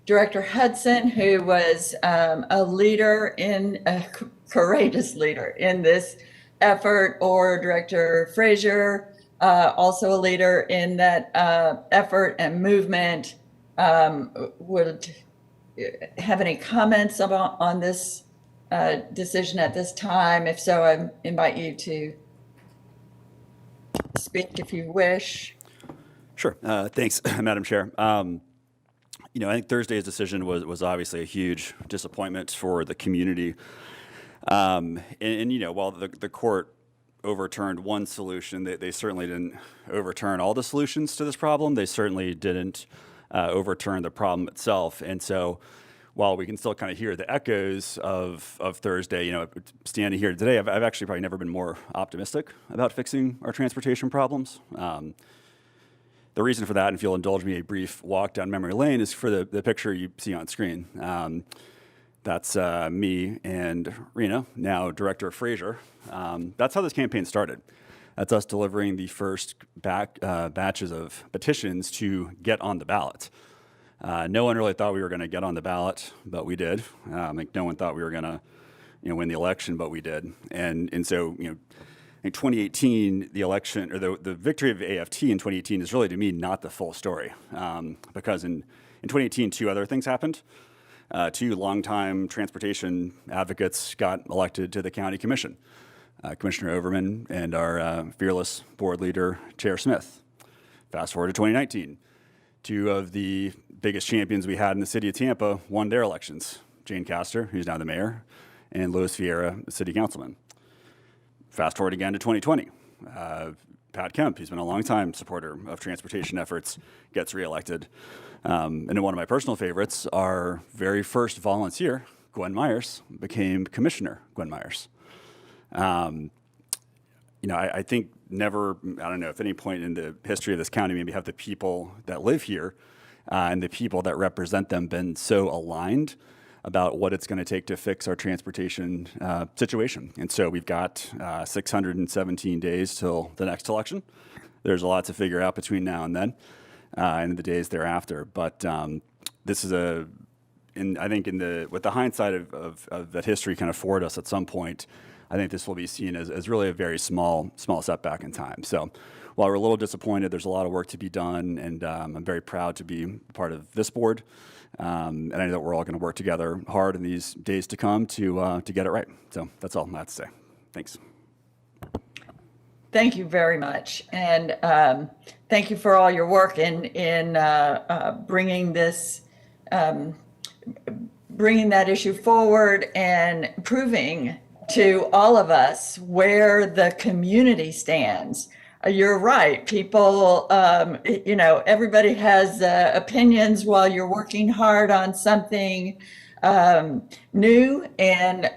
Director Hudson, who was a leader a courageous leader in this effort, or Director Frazier, also a leader in that effort and movement, would have any comments on this decision at this time. If so, I invite you to speak if you wish. Sure. Thanks, Madam Chair. You know, I think Thursday's decision was obviously a huge disappointment for the community. And you know, while the court overturned one solution, they certainly didn't overturn all the solutions to this problem. They certainly didn't overturn the problem itself. And so while we can still kind of hear the echoes of Thursday, you know, standing here today, I've actually probably never been more optimistic about fixing our transportation problems. The reason for that, and if you'll indulge me a brief walk down memory lane, is for the picture you see on screen. That's me and Rena, now Director Frazier. That's how this campaign started. That's us delivering the first batches of petitions to get on the ballot. No one really thought we were going to get on the ballot, but we did. Like no one thought we were going to, win the election, but we did. And so, in 2018, the election, or the victory of AFT in 2018 is really, to me, not the full story. Because in 2018, two other things happened. Two longtime transportation advocates got elected to the county commission, Commissioner Overman and our fearless board leader, Chair Smith. Fast forward to 2019. Two of the biggest champions we had in the city of Tampa won their elections, Jane Castor, who's now the mayor, and Louis Vieira, the city councilman. Fast forward again to 2020. Pat Kemp, who's been a longtime supporter of transportation efforts, gets reelected. And then one of my personal favorites, our very first volunteer, Gwen Myers, became Commissioner Gwen Myers. I think never, I don't know, if any point in the history of this county, maybe have the people that live here and the people that represent them been so aligned about what it's going to take to fix our transportation situation. And so we've got 617 days till the next election. There's a lot to figure out between now and then and the days thereafter. But this is I think with the hindsight of that history kind of forward us at some point, I think this will be seen as really a very small setback in time. So while we're a little disappointed, there's a lot of work to be done, and I'm very proud to be part of this board. And I know that we're all going to work together hard in these days to come to get it right. So that's all I have to say. Thanks. Thank you very much, and thank you for all your work in bringing that issue forward and proving to all of us where the community stands. You're right. People, everybody has opinions while you're working hard on something new and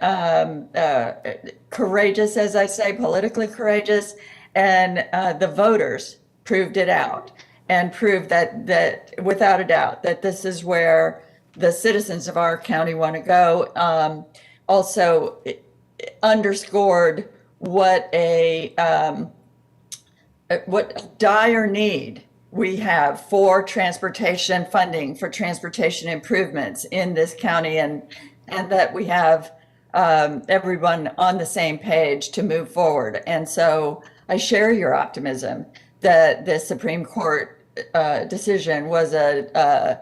courageous, as I say, politically courageous. And the voters proved it out and proved that without a doubt that this is where the citizens of our county want to go. Also underscored what dire need we have for transportation funding, for transportation improvements in this county, and that we have everyone on the same page to move forward. And so I share your optimism that the Supreme Court decision was a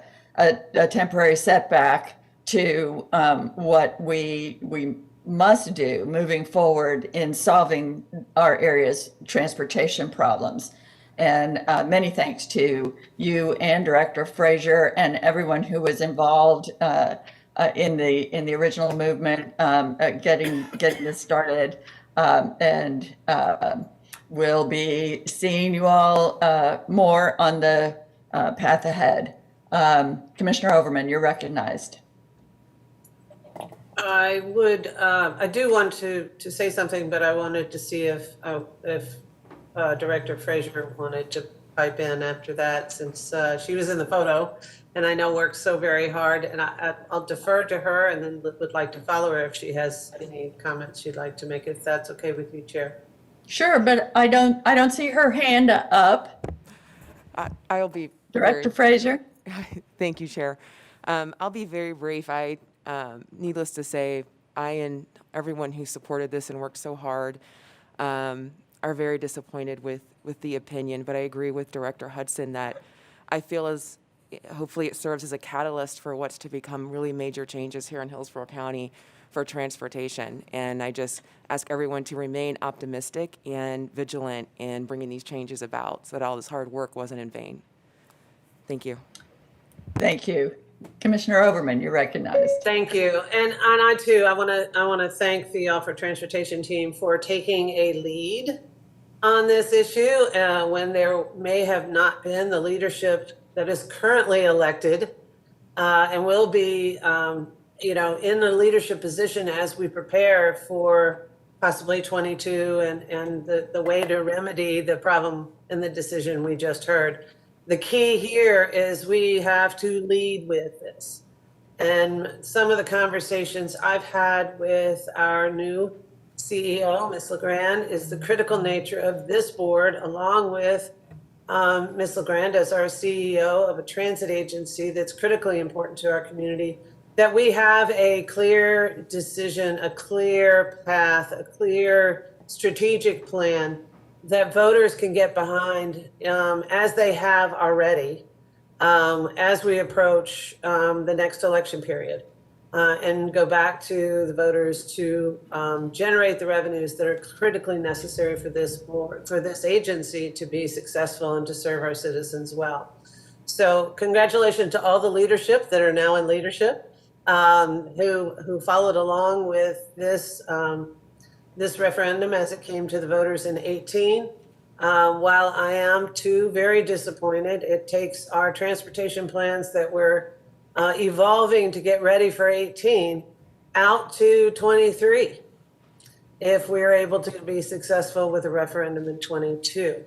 temporary setback to what we must do moving forward in solving our area's transportation problems. And many thanks to you and Director Frazier and everyone who was involved in the original movement, getting this started. we'll be seeing you all more on the path ahead. Commissioner Overman, you're recognized. I do want to say something, but I wanted to see if Director Frazier wanted to pipe in after that, since she was in the photo and I know works so very hard, and I'll defer to her and then would like to follow her if she has any comments she'd like to make, if that's okay with you, Chair. Sure, but I don't see her hand up. I'll be Director Frazier. Thank you, Chair. I'll be very brief. Needless to say, I and everyone who supported this and worked so hard are very disappointed with the opinion. But I agree with Director Hudson that I feel as hopefully it serves as a catalyst for what's to become really major changes here in Hillsborough County for transportation. And I just ask everyone to remain optimistic and vigilant in bringing these changes about so that all this hard work wasn't in vain. Thank you. Thank you. Commissioner Overman, you're recognized. Thank you. And I too, I want to thank the All for Transportation team for taking a lead on this issue when there may have not been the leadership that is currently elected and will be, in a leadership position as we prepare for possibly 22 and the way to remedy the problem in the decision we just heard. The key here is we have to lead with this. And some of the conversations I've had with our new CEO, Ms. LeGrand, is the critical nature of this board, along with Ms. LeGrand as our CEO of a transit agency that's critically important to our community, that we have a clear decision, a clear path, a clear strategic plan that voters can get behind as they have already as we approach the next election period and go back to the voters to generate the revenues that are critically necessary for this board, for this agency to be successful and to serve our citizens well. So congratulations to all the leadership that are now in leadership who followed along with this this referendum as it came to the voters in 18. While I am too very disappointed, it takes our transportation plans that we're evolving to get ready for 18 out to 23 if we're able to be successful with a referendum in 22.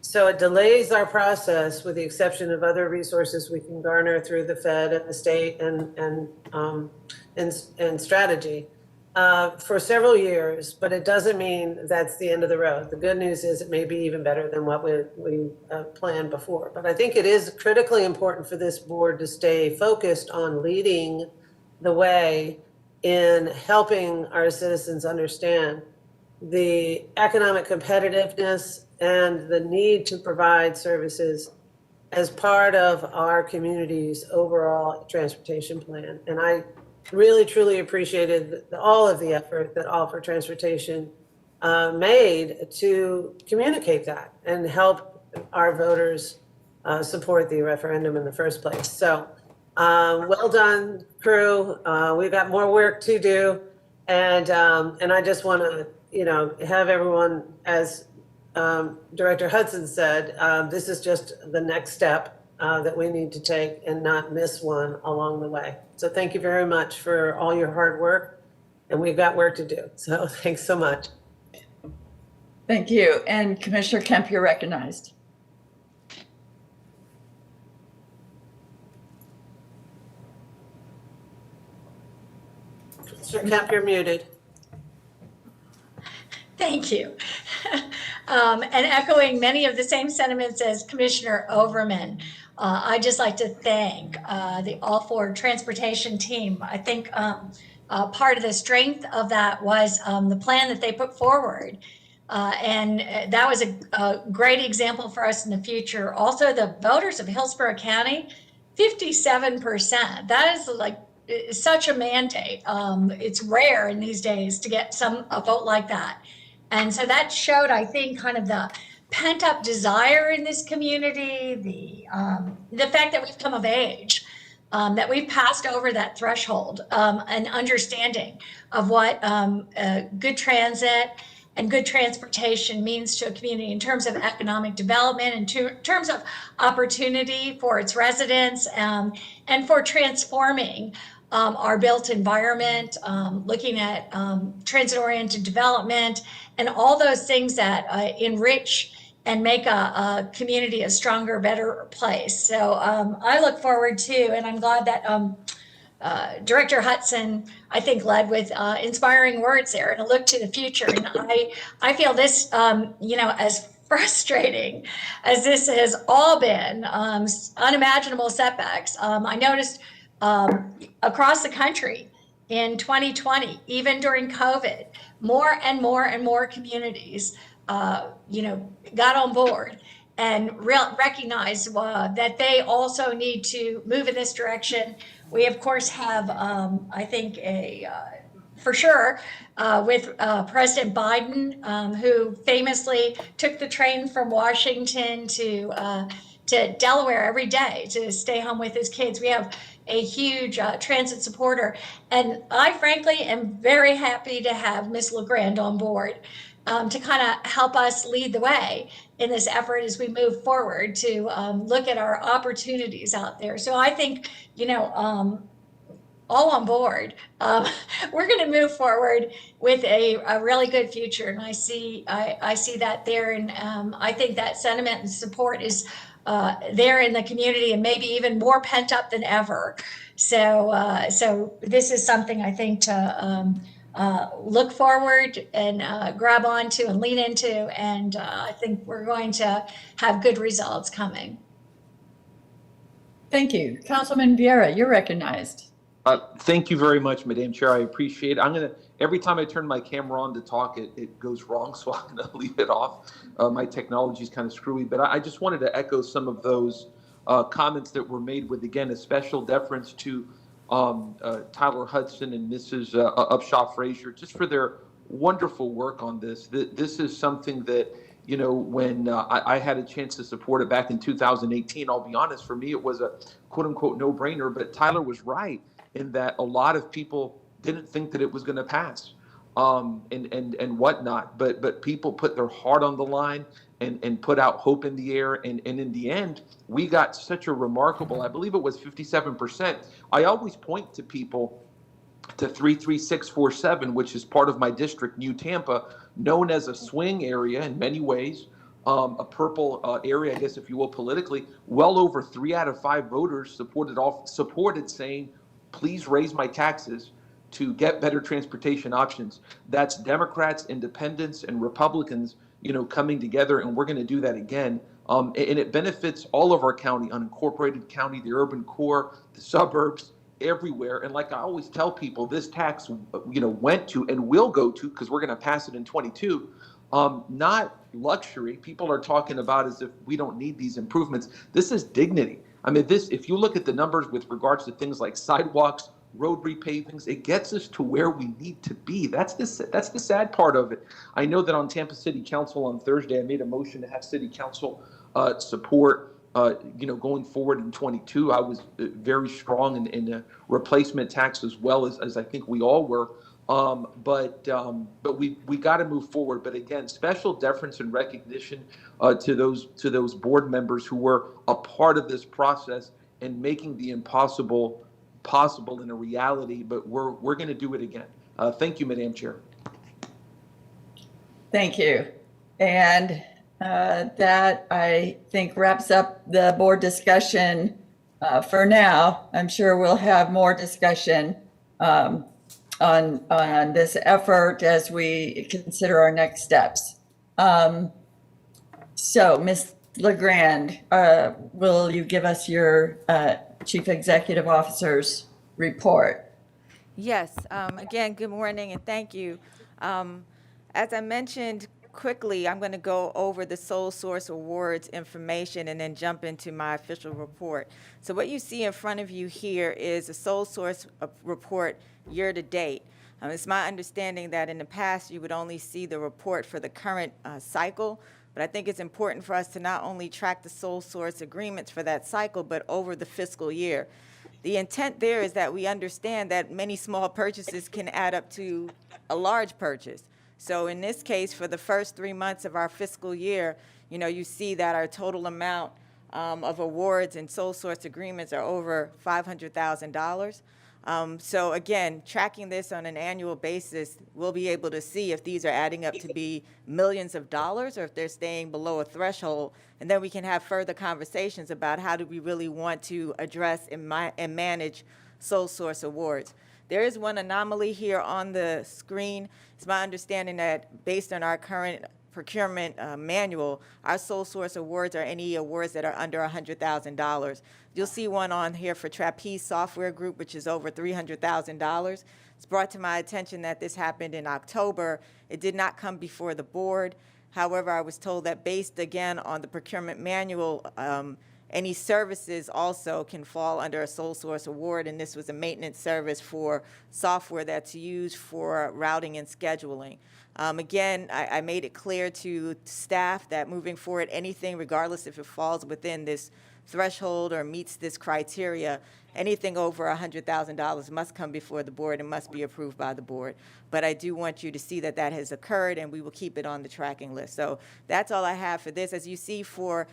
So it delays our process with the exception of other resources we can garner through the Fed and the state and strategy. For several years, but it doesn't mean that's the end of the road. The good news is it may be even better than what we planned before. But I think it is critically important for this board to stay focused on leading the way in helping our citizens understand the economic competitiveness and the need to provide services as part of our community's overall transportation plan. And I really, truly appreciated all of the effort that All for Transportation made to communicate that and help our voters support the referendum in the first place. So well done, crew. We've got more work to do. And I just want to, have everyone, as Director Hudson said, this is just the next step that we need to take and not miss one along the way. So thank you very much for all your hard work, and we've got work to do. So thanks so much. Thank you. And Commissioner Kemp, you're recognized. Commissioner Kemp, you're muted. Thank you. And echoing many of the same sentiments as Commissioner Overman, I'd just like to thank the All for Transportation team. I think part of the strength of that was the plan that they put forward. And that was a great example for us in the future. Also, the voters of Hillsborough County, 57%. That is like such a mandate. It's rare in these days to get a vote like that. And so that showed, I think, kind of the pent-up desire in this community, the fact that we've come of age, that we've passed over that threshold, an understanding of what good transit and good transportation means to a community in terms of economic development, in terms of opportunity for its residents, and for transforming our built environment, looking at transit-oriented development, and all those things that enrich and make a community a stronger, better place. So I look forward to, and I'm glad that Director Hudson, I think, led with inspiring words there and a look to the future. And I feel this, as frustrating as this has all been, unimaginable setbacks. I noticed across the country in 2020, even during COVID, more and more and more communities, got on board and recognized that they also need to move in this direction. We, of course, have, I think, for sure, with President Biden, who famously took the train from Washington to Delaware every day to stay home with his kids. We have a huge transit supporter. And I, frankly, am very happy to have Ms. LeGrand on board to kind of help us lead the way in this effort as we move forward to look at our opportunities out there. So I think, all on board. We're going to move forward with a really good future, and I see that there, and I think that sentiment and support is there in the community, and maybe even more pent up than ever. So this is something I think to look forward and grab onto and lean into, and I think we're going to have good results coming. Thank you. Councilman Vieira, you're recognized. Thank you very much, Madam Chair. I appreciate it. Every time I turn my camera on to talk, it goes wrong, so I'm going to leave it off. My technology is kind of screwy, but I just wanted to echo some of those comments that were made with, again, a special deference to Tyler Hudson and Mrs. Upshaw Frazier, just for their wonderful work on this. This is something that, when I had a chance to support it back in 2018, I'll be honest, for me, it was a quote unquote no-brainer, but Tyler was right in that a lot of people didn't think that it was going to pass and whatnot, but people put their heart on the line and put out hope in the air. And in the end, we got such a remarkable, I believe it was 57%. I always point to people to 33647, which is part of my district, New Tampa, known as a swing area in many ways, a purple area, I guess, if you will, politically. Well over 3 out of 5 voters supported saying, please raise my taxes to get better transportation options. That's Democrats, independents, and Republicans, coming together, and we're going to do that again. And it benefits all of our county, unincorporated county, the urban core, the suburbs, everywhere. And like I always tell people, this tax, went to and will go to, because we're going to pass it in 22, not luxury. People are talking about as if we don't need these improvements. This is dignity. I mean, if you look at the numbers with regards to things like sidewalks, road repavings, it gets us to where we need to be. That's the sad part of it. I know that on Tampa City Council on Thursday, I made a motion to have City Council support, going forward in 22. I was very strong in a replacement tax as well as I think we all were. But we got to move forward. But again, special deference and recognition to those board members who were a part of this process and making the impossible possible in a reality. But we're going to do it again. Thank you, Madam Chair. Thank you. And that, I think, wraps up the board discussion for now. I'm sure we'll have more discussion on this effort as we consider our next steps. So, Ms. LeGrand, will you give us your Chief Executive Officer's report? Yes. Again, good morning and thank you. As I mentioned quickly, I'm going to go over the sole source awards information and then jump into my official report. So what you see in front of you here is a sole source report year to date. It's my understanding that in the past you would only see the report for the current cycle, but I think it's important for us to not only track the sole source agreements for that cycle, but over the fiscal year. The intent there is that we understand that many small purchases can add up to a large purchase. So in this case, for the first 3 months of our fiscal year, you see that our total amount of awards and sole source agreements are over $500,000. So again, tracking this on an annual basis, we'll be able to see if these are adding up to be millions of dollars or if they're staying below a threshold. And then we can have further conversations about how do we really want to address and manage sole source awards. There is one anomaly here on the screen. It's my understanding that based on our current procurement manual, our sole source awards are any awards that are under $100,000. You'll see one on here for Trapeze Software Group, which is over $300,000. It's brought to my attention that this happened in October. It did not come before the board. However, I was told that based again on the procurement manual, any services also can fall under a sole source award, and this was a maintenance service for software that's used for routing and scheduling. Again, I made it clear to staff that moving forward, anything, regardless if it falls within this threshold or meets this criteria, anything over $100,000 must come before the board and must be approved by the board. But I do want you to see that that has occurred, and we will keep it on the tracking list. So that's all I have for this. As you see, for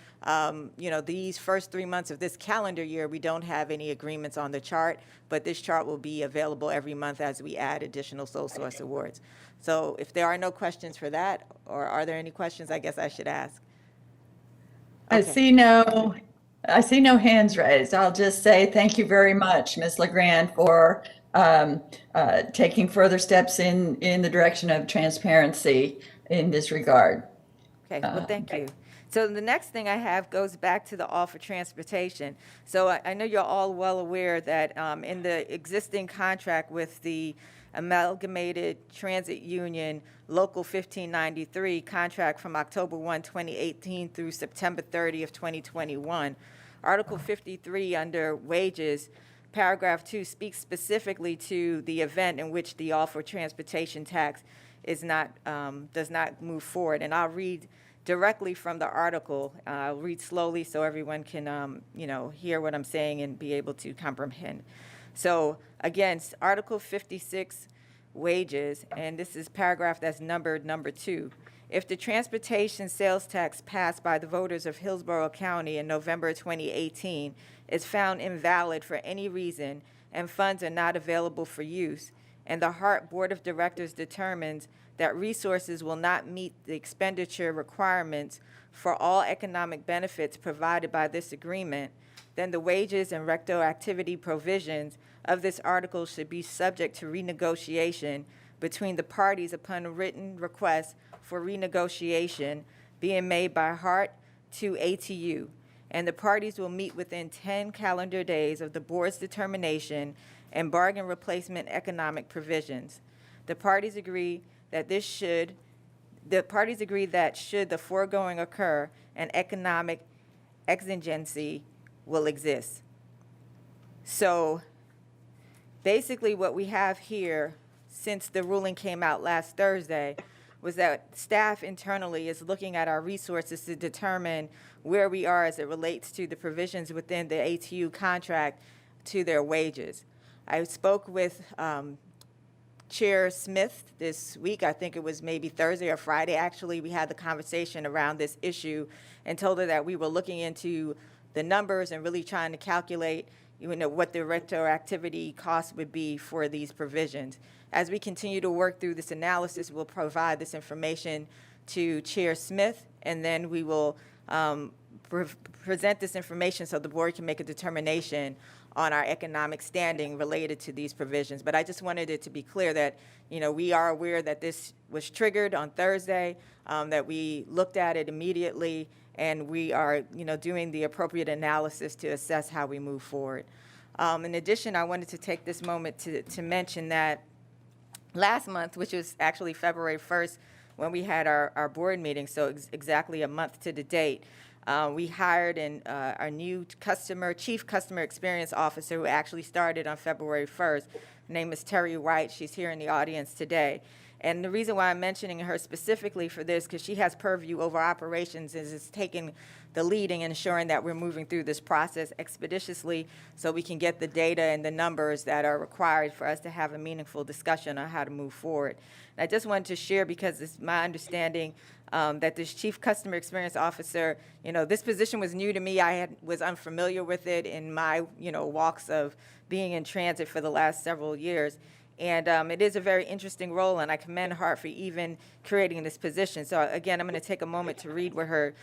these first 3 months of this calendar year, we don't have any agreements on the chart, but this chart will be available every month as we add additional sole source awards. So if there are no questions for that, or are there any questions I guess I should ask? I see no hands raised. I'll just say thank you very much, Ms. LeGrand, for taking further steps in the direction of transparency in this regard. Okay, well, thank you. So the next thing I have goes back to the offer transportation. So I know you're all well aware that in the existing contract with the Amalgamated Transit Union Local 1593 contract from October 1, 2018 through September 30 of 2021, Article 53 under wages, paragraph 2 speaks specifically to the event in which the offer transportation tax is not, does not move forward. And I'll read directly from the article. I'll read slowly so everyone can, hear what I'm saying and be able to comprehend. So again, Article 56, wages, and this is paragraph that's numbered number 2. If the transportation sales tax passed by the voters of Hillsborough County in November 2018 is found invalid for any reason and funds are not available for use, and the HART Board of Directors determines that resources will not meet the expenditure requirements for all economic benefits provided by this agreement, then the wages and retroactivity provisions of this article should be subject to renegotiation between the parties upon a written request for renegotiation being made by HART to ATU, and the parties will meet within 10 calendar days of the board's determination and bargain replacement economic provisions. The parties agree that should the foregoing occur, an economic exigency will exist. So basically what we have here, since the ruling came out last Thursday, was that staff internally is looking at our resources to determine where we are as it relates to the provisions within the ATU contract to their wages. I spoke with Chair Smith this week. I think it was maybe Thursday or Friday. Actually, we had the conversation around this issue and told her that we were looking into the numbers and really trying to calculate what the retroactivity cost would be for these provisions. As we continue to work through this analysis, we'll provide this information to Chair Smith, and then we will present this information so the board can make a determination on our economic standing related to these provisions. But I just wanted it to be clear that, we are aware that this was triggered on Thursday, that we looked at it immediately, and we are, doing the appropriate analysis to assess how we move forward. In addition, I wanted to take this moment to mention that last month, which was actually February 1st, when we had our board meeting, so exactly a month to the date, we hired our new chief customer experience officer who actually started on February 1st. Her name is Terry White. She's here in the audience today. And the reason why I'm mentioning her specifically for this, because she has purview over operations, is taking the lead in ensuring that we're moving through this process expeditiously so we can get the data and the numbers that are required for us to have a meaningful discussion on how to move forward. And I just wanted to share, because it's my understanding that this Chief Customer Experience Officer, this position was new to me. I was unfamiliar with it in my, walks of being in transit for the last several years. And it is a very interesting role, and I commend HART for even creating this position. So again, I'm going to take a moment to read what her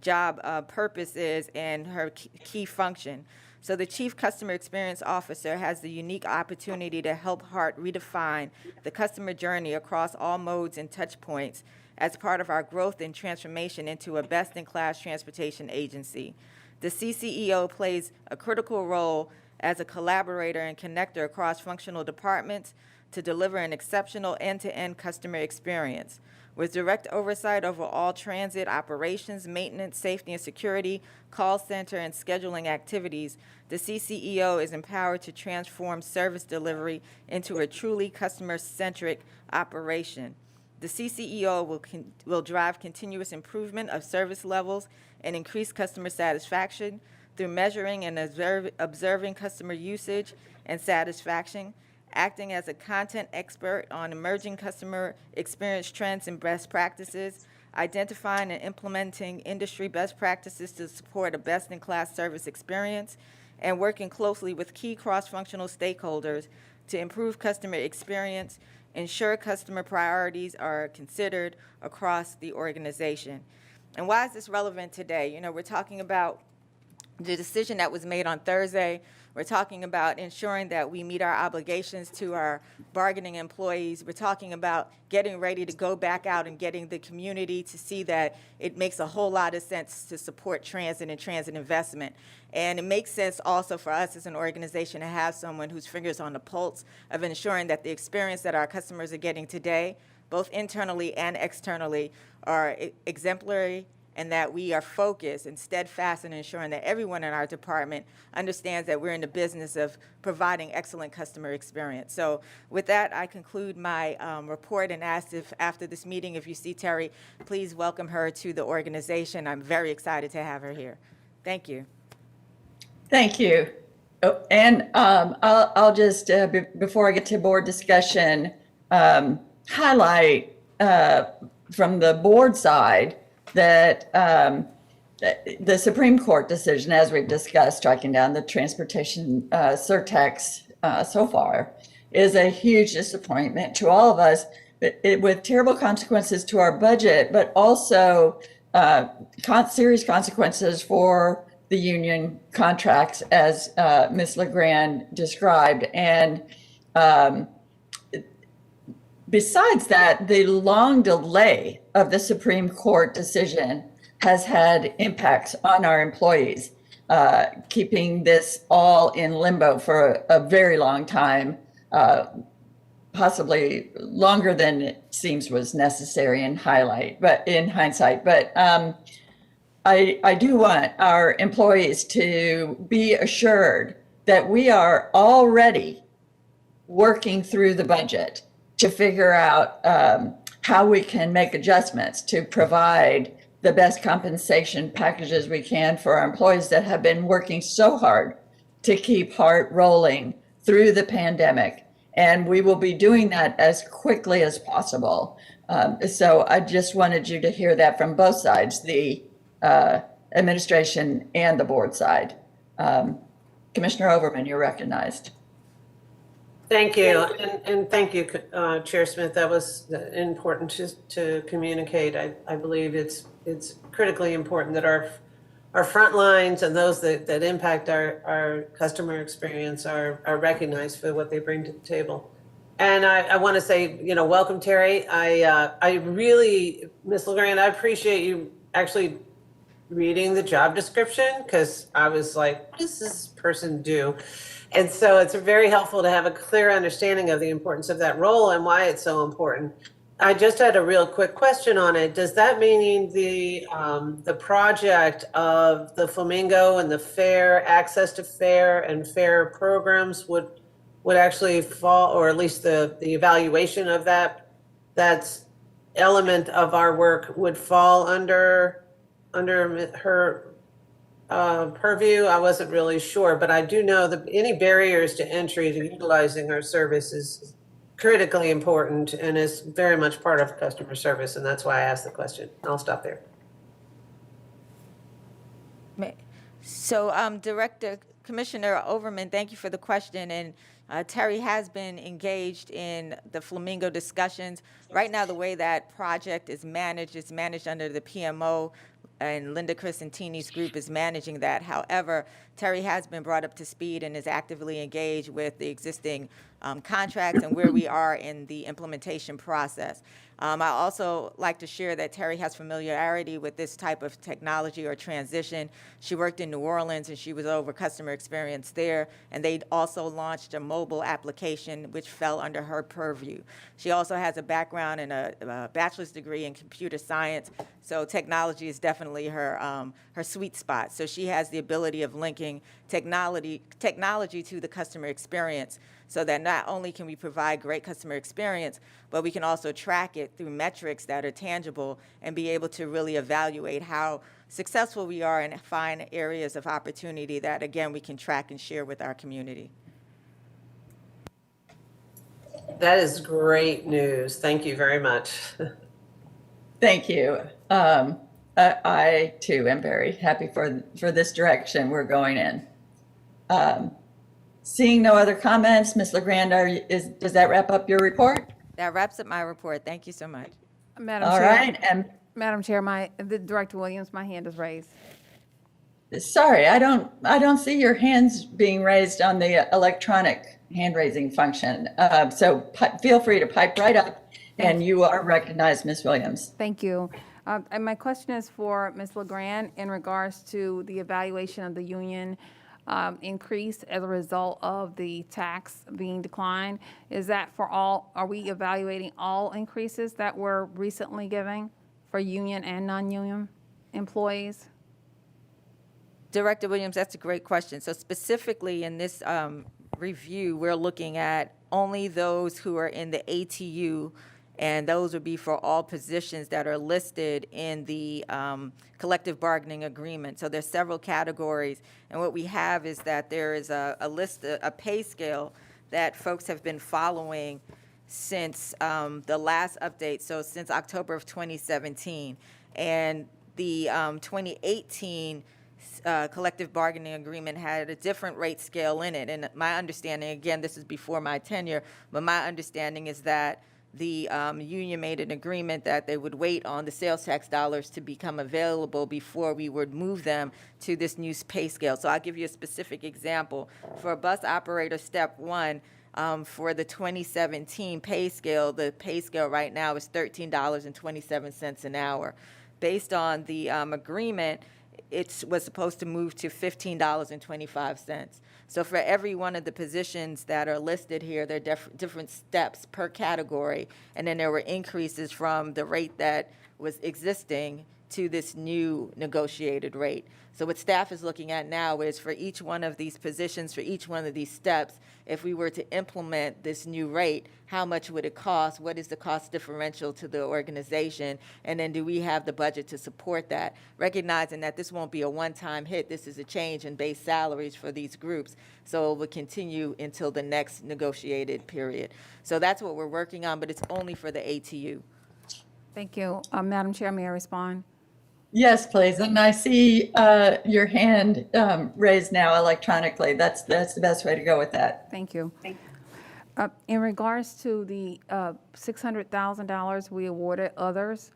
job purpose is and her key function. So the Chief Customer Experience Officer has the unique opportunity to help HART redefine the customer journey across all modes and touch points as part of our growth and transformation into a best-in-class transportation agency. The CCEO plays a critical role as a collaborator and connector across functional departments to deliver an exceptional end-to-end customer experience. With direct oversight over all transit operations, maintenance, safety and security, call center, and scheduling activities, the CCEO is empowered to transform service delivery into a truly customer-centric operation. The CCEO will drive continuous improvement of service levels and increase customer satisfaction through measuring and observing customer usage and satisfaction, acting as a content expert on emerging customer experience trends and best practices, identifying and implementing industry best practices to support a best-in-class service experience, and working closely with key cross-functional stakeholders to improve customer experience, ensure customer priorities are considered across the organization. And why is this relevant today? We're talking about the decision that was made on Thursday. We're talking about ensuring that we meet our obligations to our bargaining employees. We're talking about getting ready to go back out and getting the community to see that it makes a whole lot of sense to support transit and transit investment. And it makes sense also for us as an organization to have someone whose fingers on the pulse of ensuring that the experience that our customers are getting today, both internally and externally, are exemplary, and that we are focused and steadfast in ensuring that everyone in our department understands that we're in the business of providing excellent customer experience. So with that, I conclude my report and ask if after this meeting, if you see Terry, please welcome her to the organization. I'm very excited to have her here. Thank you. Thank you. Oh, and I'll just, before I get to board discussion, highlight from the board side that the Supreme Court decision, as we've discussed, striking down the transportation surtax so far, is a huge disappointment to all of us, with terrible consequences to our budget, but also serious consequences for the union contracts, as Ms. LeGrand described. And besides that, the long delay of the Supreme Court decision has had impacts on our employees, keeping this all in limbo for a very long time, possibly longer than it seems was necessary in hindsight. But I do want our employees to be assured that we are already working through the budget to figure out how we can make adjustments to provide the best compensation packages we can for our employees that have been working so hard to keep HART rolling through the pandemic. And we will be doing that as quickly as possible. So I just wanted you to hear that from both sides, the administration and the board side. Commissioner Overman, you're recognized. Thank you, and thank you, Chair Smith. That was important to communicate. I believe it's critically important that our front lines and those that impact our customer experience are recognized for what they bring to the table. And I want to say, welcome, Terry. I really, Ms. LeGrand, I appreciate you actually reading the job description, because I was like, what does this person do? And so it's very helpful to have a clear understanding of the importance of that role and why it's so important. I just had a real quick question on it. Does that mean the project of the Flamingo and the fare, access to fare and fare programs would actually fall, or at least the evaluation of that that element of our work would fall under her purview. I wasn't really sure, but I do know that any barriers to entry to utilizing our service is critically important and is very much part of customer service, and that's why I asked the question. I'll stop there. So, Director Commissioner Overman, thank you for the question. And Terry has been engaged in the Flamingo discussions. Right now, the way that project is managed, it's managed under the PMO, and Linda Crescentini's group is managing that. However, Terry has been brought up to speed and is actively engaged with the existing contracts and where we are in the implementation process. I also like to share that Terry has familiarity with this type of technology or transition. She worked in New Orleans and she was over customer experience there, and they also launched a mobile application which fell under her purview. She also has a background in a bachelor's degree in computer science, so technology is definitely her sweet spot. So she has the ability of linking technology to the customer experience, so that not only can we provide great customer experience, but we can also track it through metrics that are tangible and be able to really evaluate how successful we are and find areas of opportunity that, again, we can track and share with our community. That is great news. Thank you very much. Thank you. I too am very happy for this direction we're going in. Seeing no other comments, Ms. LeGrand, does that wrap up your report? That wraps up my report. Thank you so much. Madam All Chair. right, and Madam Chair, the Director Williams, my hand is raised. sorry, I don't see your hands being raised on the electronic hand raising function. So feel free to pipe right up, and you are recognized, Ms. Williams. Thank you. And my question is for Ms. LeGrand in regards to the evaluation of the union increase as a result of the tax being declined. Is that for all, are we evaluating all increases that were recently given for union and non-union employees? Director Williams, that's a great question. So specifically in this review, we're looking at only those who are in the ATU, and those would be for all positions that are listed in the collective bargaining agreement. So there's several categories, and what we have is that there is a list, a pay scale that folks have been following since the last update, so since October of 2017. And the 2018 collective bargaining agreement had a different rate scale in it. And my understanding, again, this is before my tenure, but my understanding is that the union made an agreement that they would wait on the sales tax dollars to become available before we would move them to this new pay scale. So I'll give you a specific example. For a bus operator step 1, for the 2017 pay scale, the pay scale right now is $13.27 an hour. Based on the agreement, it was supposed to move to $15.25. So for every one of the positions that are listed here, there are different steps per category, and then there were increases from the rate that was existing to this new negotiated rate. So what staff is looking at now is for each one of these positions, for each one of these steps, if we were to implement this new rate, how much would it cost? What is the cost differential to the organization? And then do we have the budget to support that? Recognizing that this won't be a one-time hit, this is a change in base salaries for these groups. So it will continue until the next negotiated period. So that's what we're working on, but it's only for the ATU. Thank you. Madam Chair, may I respond? Yes, please. And I see your hand raised now electronically. That's the best way to go with that. Thank you. In regards to the $600,000 we awarded others,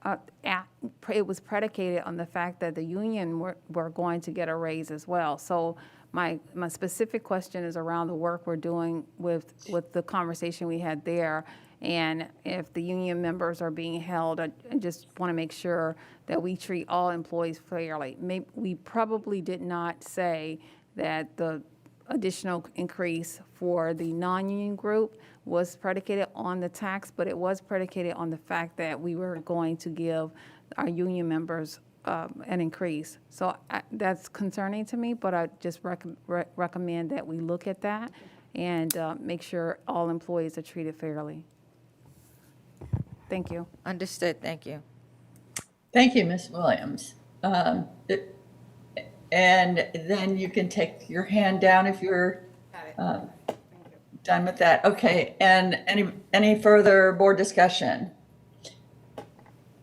it was predicated on the fact that the union were going to get a raise as well. So my specific question is around the work we're doing with the conversation we had there. And if the union members are being held, I just want to make sure that we treat all employees fairly. We probably did not say that the additional increase for the non-union group was predicated on the tax, but it was predicated on the fact that we were going to give our union members an increase. So that's concerning to me, but I just recommend that we look at that and make sure all employees are treated fairly. Thank you. Understood, thank you. Thank you, Ms. Williams. And then you can take your hand down if you're done with that. Okay, and any further board discussion?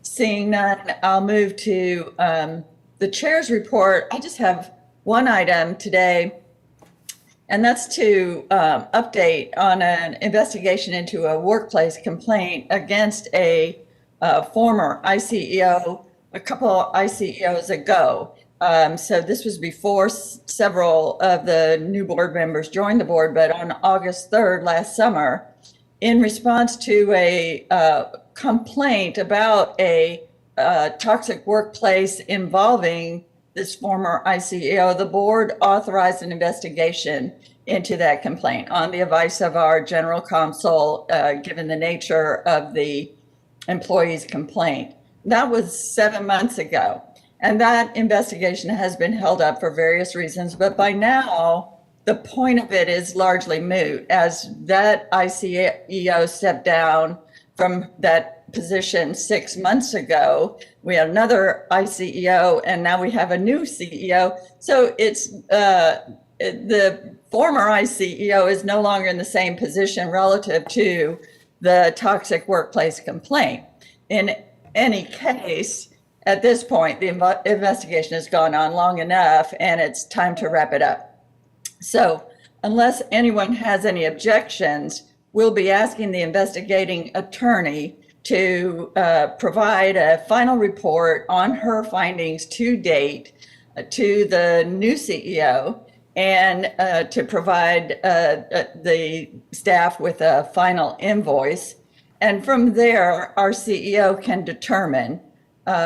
Seeing none, I'll move to the chair's report. I just have one item today, and that's to update on an investigation into a workplace complaint against a former ICEO a couple ICEOs ago. So this was before several of the new board members joined the board, but on August 3rd last summer, in response to a complaint about a toxic workplace involving this former ICEO, the board authorized an investigation into that complaint on the advice of our general counsel, given the nature of the employee's complaint. That was 7 months ago. And that investigation has been held up for various reasons, but by now, the point of it is largely moot, as that ICEO stepped down from that position 6 months ago. We had another ICEO, and now we have a new CEO. So it's the former ICEO is no longer in the same position relative to the toxic workplace complaint. In any case, at this point, the investigation has gone on long enough, and it's time to wrap it up. So unless anyone has any objections, we'll be asking the investigating attorney to provide a final report on her findings to date to the new CEO, and to provide the staff with a final invoice. And from there, our CEO can determine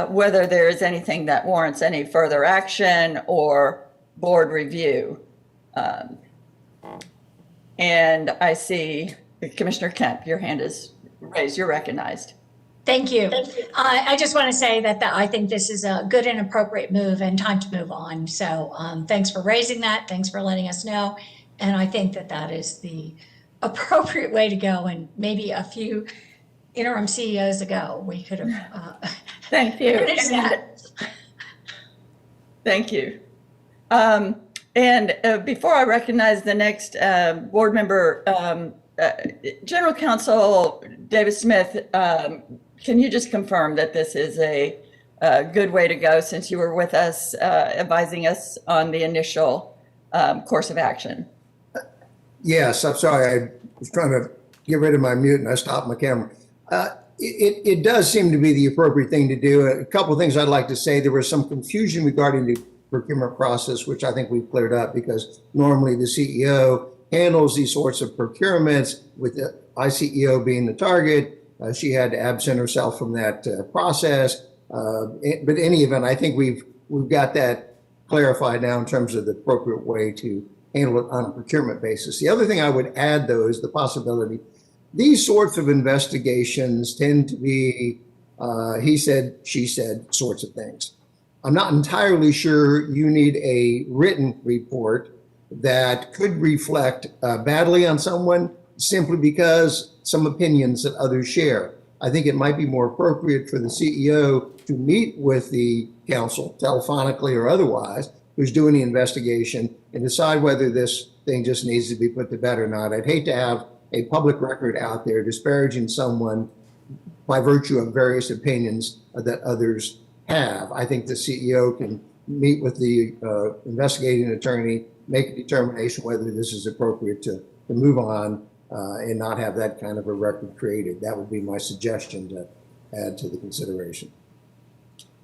whether there is anything that warrants any further action or board review. And I see Commissioner Kemp, your hand is raised, you're recognized. Thank you. I just want to say that I think this is a good and appropriate move and time to move on. So thanks for raising that. Thanks for letting us know. And I think that is the appropriate way to go. And maybe a few interim CEOs ago, we could have Thank you. finished that. Thank you. And before I recognize the next board member, General Counsel David Smith, can you just confirm that this is a good way to go, since you were with us advising us on the initial course of action? Yes, I'm sorry. I was trying to get rid of my mute and I stopped my camera. It does seem to be the appropriate thing to do. A couple of things I'd like to say. There was some confusion regarding the procurement process, which I think we've cleared up, because normally the CEO handles these sorts of procurements, with the ICEO being the target. She had to absent herself from that process. But in any event, I think we've got that clarified now in terms of the appropriate way to handle it on a procurement basis. The other thing I would add, though, is the possibility these sorts of investigations tend to be he said, she said sorts of things. I'm not entirely sure you need a written report that could reflect badly on someone simply because some opinions that others share. I think it might be more appropriate for the CEO to meet with the counsel, telephonically or otherwise, who's doing the investigation, and decide whether this thing just needs to be put to bed or not. I'd hate to have a public record out there disparaging someone by virtue of various opinions that others have. I think the CEO can meet with the investigating attorney, make a determination whether this is appropriate to move on and not have that kind of a record created. That would be my suggestion to add to the consideration.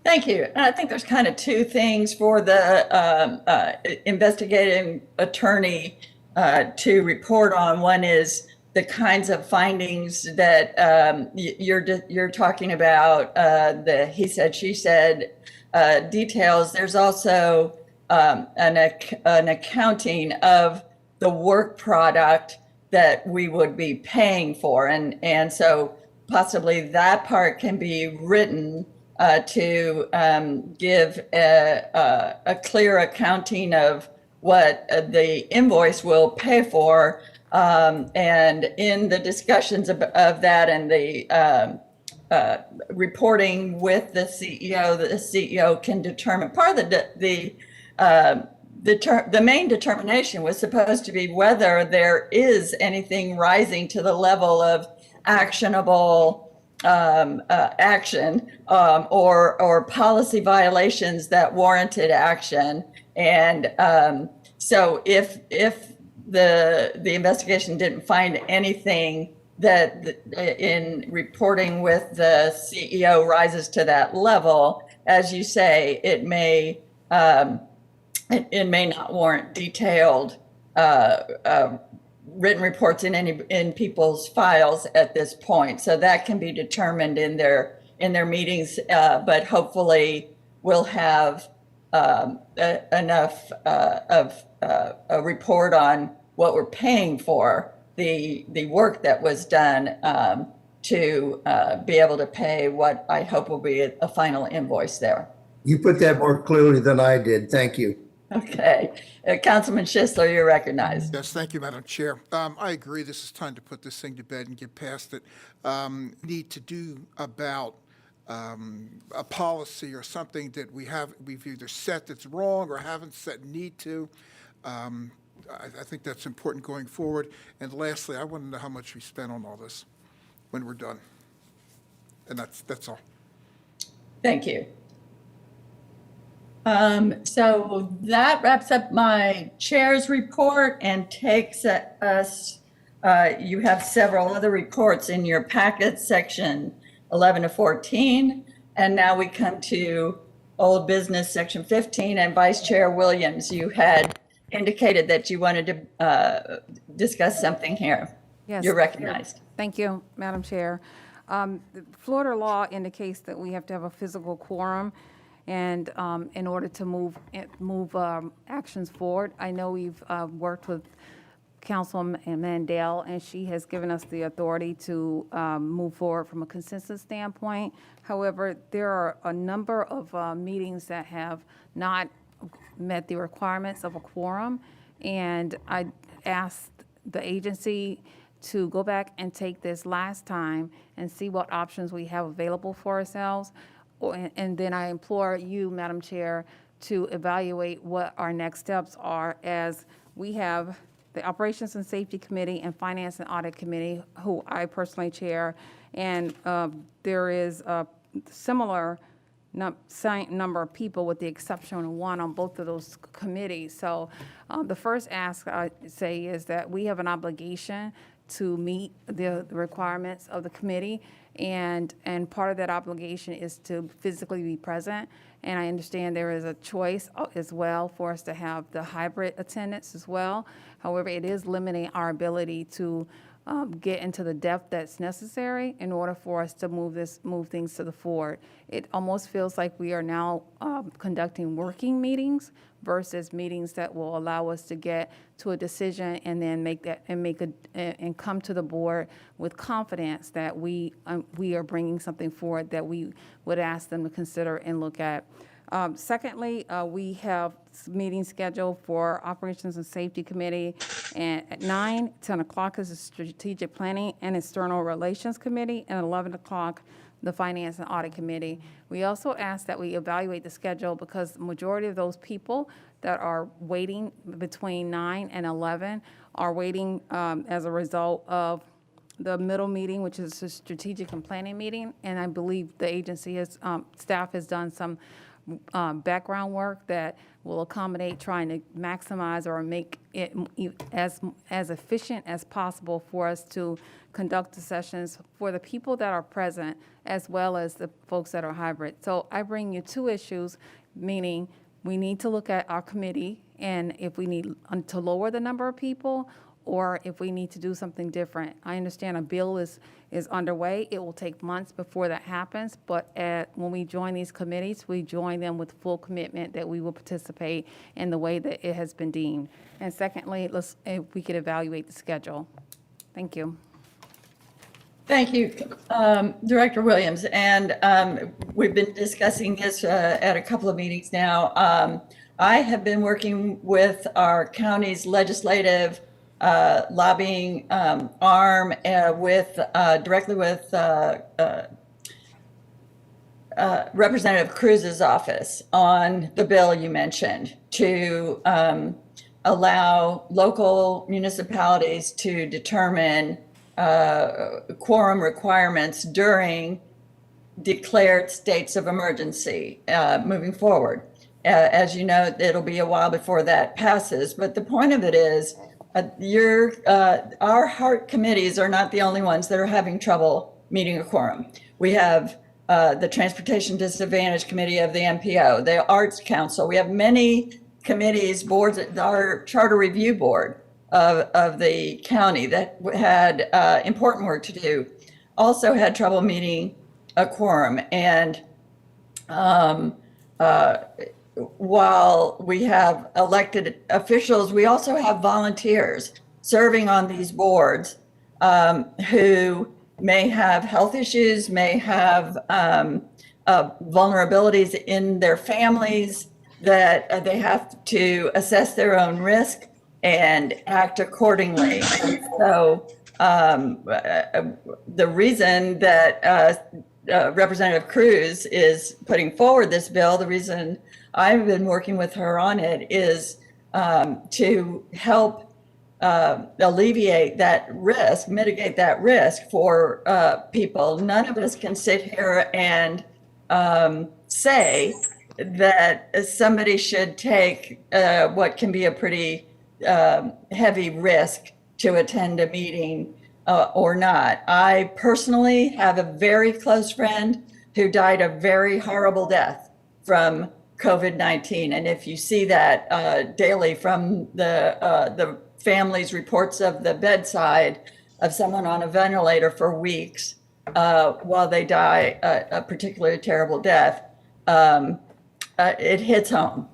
Thank you. And I think there's kind of two things for the investigating attorney to report on. One is the kinds of findings that you're talking about, the he said, she said details. There's also an accounting of the work product that we would be paying for. And so possibly that part can be written to give a clear accounting of what the invoice will pay for. And in the discussions of that and the reporting with the CEO, the CEO can determine, part of the main determination was supposed to be whether there is anything rising to the level of actionable action or policy violations that warranted action. And so if the investigation didn't find anything that in reporting with the CEO rises to that level, as you say, it may not warrant detailed written reports in people's files at this point. So that can be determined in their meetings, but hopefully we'll have enough of a report on what we're paying for, the work that was done to be able to pay what I hope will be a final invoice there. You put that more clearly than I did. Thank you. Okay. Councilman Schisler, you're recognized. Yes, thank you, Madam Chair. I agree this is time to put this thing to bed and get past it. Need to do about a policy or something that we've either set that's wrong or haven't set, need to. I think that's important going forward. And lastly, I want to know how much we spent on all this when we're done. And that's all. Thank you. So that wraps up my chair's report and takes us, you have several other reports in your packet, section 11 to 14. And now we come to old business, section 15, and Vice Chair Williams, you had indicated that you wanted to discuss something here. Yes. You're recognized. Thank you, Madam Chair. The Florida law indicates that we have to have a physical quorum and in order to move actions forward. I know we've worked with Councilman Mandel, and she has given us the authority to move forward from a consensus standpoint. However, there are a number of meetings that have not met the requirements of a quorum, and I asked the agency to go back and take this last time and see what options we have available for ourselves. And then I implore you, Madam Chair, to evaluate what our next steps are, as we have the Operations and Safety Committee and Finance and Audit Committee, who I personally chair, and there is a similar number of people with the exception of one on both of those committees. So the first ask I say is that we have an obligation to meet the requirements of the committee, and part of that obligation is to physically be present. And I understand there is a choice as well for us to have the hybrid attendance as well. However, it is limiting our ability to get into the depth that's necessary in order for us to move things to the forward. It almost feels like we are now conducting working meetings versus meetings that will allow us to get to a decision and then and come to the board with confidence that we are bringing something forward that we would ask them to consider and look at. Secondly, we have meetings scheduled for Operations and Safety Committee, and at 9, 10 o'clock is the Strategic Planning and External Relations Committee, and at 11 o'clock, the Finance and Audit Committee. We also ask that we evaluate the schedule because the majority of those people that are waiting between 9 and 11 are waiting as a result of the middle meeting, which is the Strategic and Planning meeting, and I believe the agency staff has done some background work that will accommodate trying to maximize or make it as efficient as possible for us to conduct the sessions for the people that are present as well as the folks that are hybrid. So I bring you two issues, meaning we need to look at our committee and if we need to lower the number of people or if we need to do something different. I understand a bill is underway. It will take months before that happens, but when we join these committees, we join them with full commitment that we will participate in the way that it has been deemed. And secondly, if we could evaluate the schedule. Thank you. Thank you, Director Williams. And we've been discussing this at a couple of meetings now. I have been working with our county's legislative lobbying arm directly with Representative Cruz's office on the bill you mentioned to allow local municipalities to determine quorum requirements during declared states of emergency moving forward. As you know, it'll be a while before that passes, but the point of it is our HART committees are not the only ones that are having trouble meeting a quorum. We have the Transportation Disadvantage Committee of the MPO, the Arts Council. We have many committees, boards, our Charter Review Board of the county that had important work to do, also had trouble meeting a quorum. And while we have elected officials, we also have volunteers serving on these boards who may have health issues, may have vulnerabilities in their families that they have to assess their own risk and act accordingly. And so the reason that Representative Cruz is putting forward this bill, the reason I've been working with her on it is to help alleviate that risk, mitigate that risk for people. None of us can sit here and say that somebody should take what can be a pretty heavy risk to attend a meeting or not. I personally have a very close friend who died a very horrible death from COVID-19. And if you see that daily from the family's reports of the bedside of someone on a ventilator for weeks while they die a particularly terrible death, it hits home.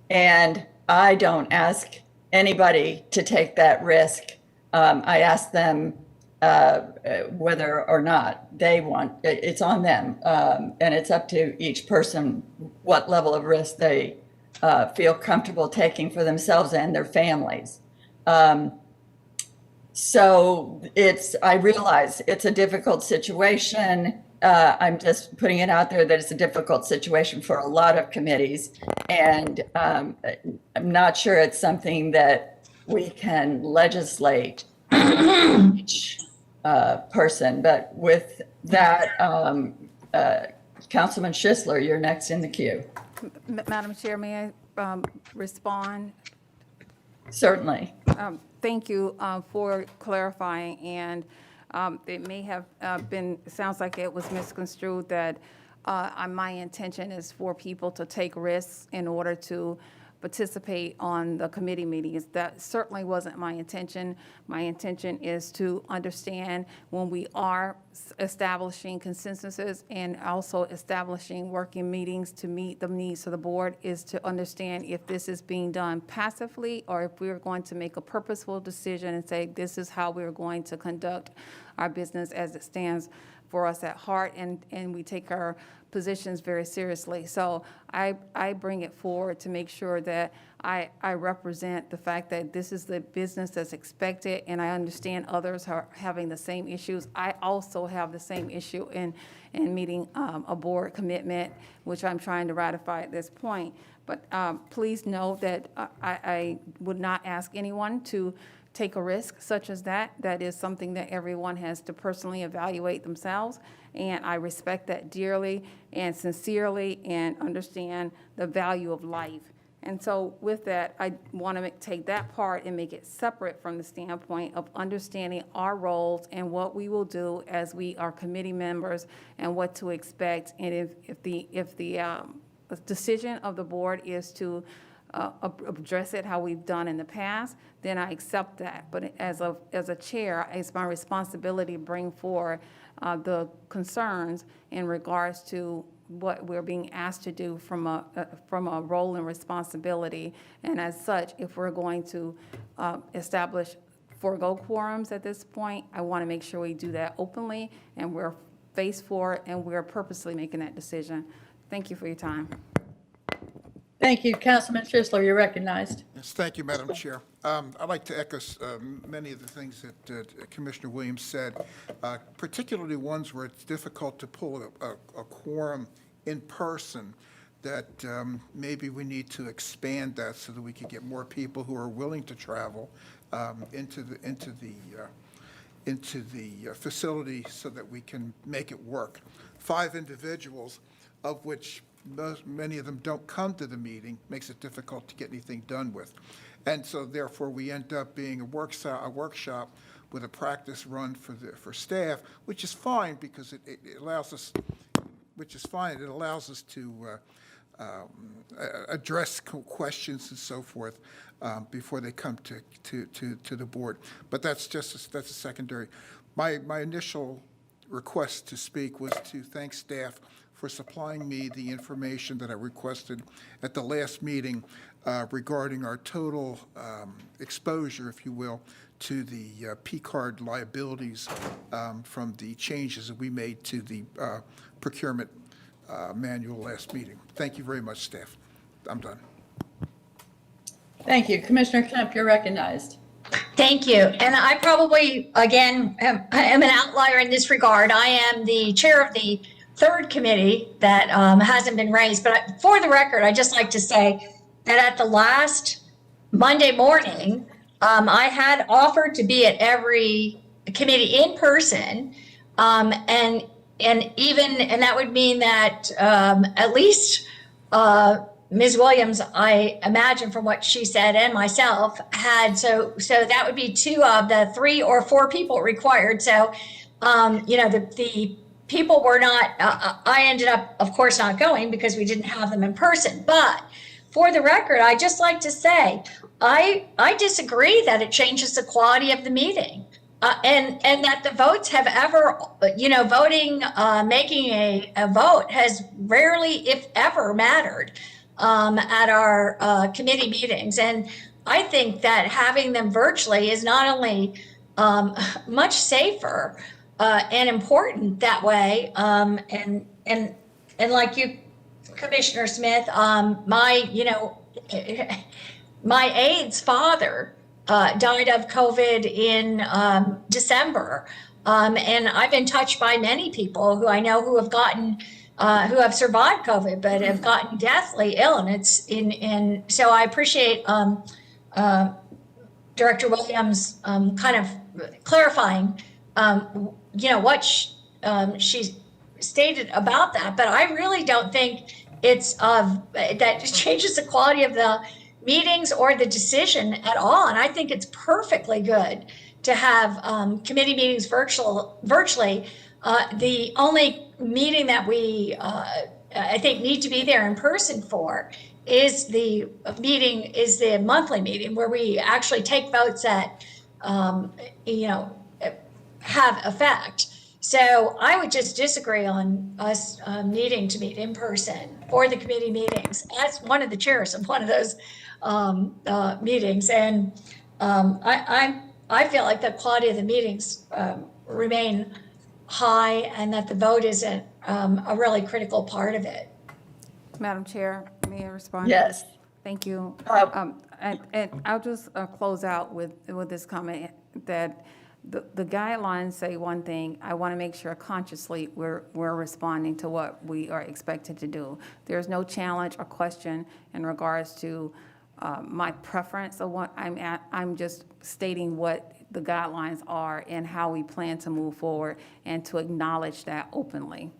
And I don't ask anybody to take that risk. I ask them whether or not they want, it's on them. And it's up to each person what level of risk they feel comfortable taking for themselves and their families. So I realize it's a difficult situation. I'm just putting it out there that it's a difficult situation for a lot of committees. And I'm not sure it's something that we can legislate each person. But with that, Councilman Schisler, you're next in the queue. Madam Chair, may I respond? Certainly. Thank you for clarifying, and it may have been, it sounds like it was misconstrued that my intention is for people to take risks in order to participate on the committee meetings. That certainly wasn't my intention. My intention is to understand when we are establishing consensuses and also establishing working meetings to meet the needs of the board, is to understand if this is being done passively or if we're going to make a purposeful decision and say this is how we're going to conduct our business as it stands for us at HART, and we take our positions very seriously. So I bring it forward to make sure that I represent the fact that this is the business that's expected, and I understand others are having the same issues. I also have the same issue in meeting a board commitment, which I'm trying to ratify at this point. But please know that I would not ask anyone to take a risk such as that. That is something that everyone has to personally evaluate themselves, and I respect that dearly and sincerely and understand the value of life. And so with that, I want to take that part and make it separate from the standpoint of understanding our roles and what we will do as we are committee members and what to expect. And if the decision of the board is to address it how we've done in the past, then I accept that. But as a chair, it's my responsibility to bring forward the concerns in regards to what we're being asked to do from a role and responsibility. And as such, if we're going to establish forego quorums at this point, I want to make sure we do that openly and we're faced for it and we're purposely making that decision. Thank you for your time. Thank you. Councilman Schisler, you're recognized. Yes, thank you, Madam Chair. I'd like to echo many of the things that Commissioner Williams said, particularly ones where it's difficult to pull a quorum in person, that maybe we need to expand that so that we could get more people who are willing to travel into the facility so that we can make it work. 5 individuals, of which many of them don't come to the meeting, makes it difficult to get anything done with. And so therefore, we end up being a workshop with a practice run for staff, which is fine because it allows us, it allows us to address questions and so forth before they come to the board. But that's a secondary. My initial request to speak was to thank staff for supplying me the information that I requested at the last meeting regarding our total exposure, if you will, to the P-card liabilities from the changes that we made to the procurement manual last meeting. Thank you very much, staff. I'm done. Thank you. Commissioner Kemp, you're recognized. Thank you. And I probably, again, am an outlier in this regard. I am the chair of the 3rd committee that hasn't been raised. But for the record, I'd just like to say that at the last Monday morning, I had offered to be at every committee in person. And that would mean that at least Ms. Williams, I imagine from what she said, and myself had, so that would be 2 of the 3 or 4 people required. So, the people were not, I ended up, of course, not going because we didn't have them in person. But for the record, I'd just like to say, I disagree that it changes the quality of the meeting. And that the votes have ever, voting, making a vote has rarely, if ever, mattered at our committee meetings. And I think that having them virtually is not only much safer and important that way. And like you, Commissioner Smith, my aide's father died of COVID in December. And I've been touched by many people who I know who have gotten, who have survived COVID, but have gotten deathly ill. And so I appreciate Director Williams kind of clarifying, what she stated about that. But I really don't think it's that changes the quality of the meetings or the decision at all. And I think it's perfectly good to have committee meetings virtually. The only meeting that we, I think, need to be there in person for is the monthly meeting where we actually take votes that, have effect. So I would just disagree on us needing to meet in person for the committee meetings as one of the chairs of one of those meetings. And I feel like the quality of the meetings remain high and that the vote is a really critical part of it. Madam Chair, may I respond? Yes. Thank you. And I'll just close out with this comment that the guidelines say one thing. I want to make sure consciously we're responding to what we are expected to do. There's no challenge or question in regards to my preference of what I'm at. I'm just stating what the guidelines are and how we plan to move forward and to acknowledge that openly.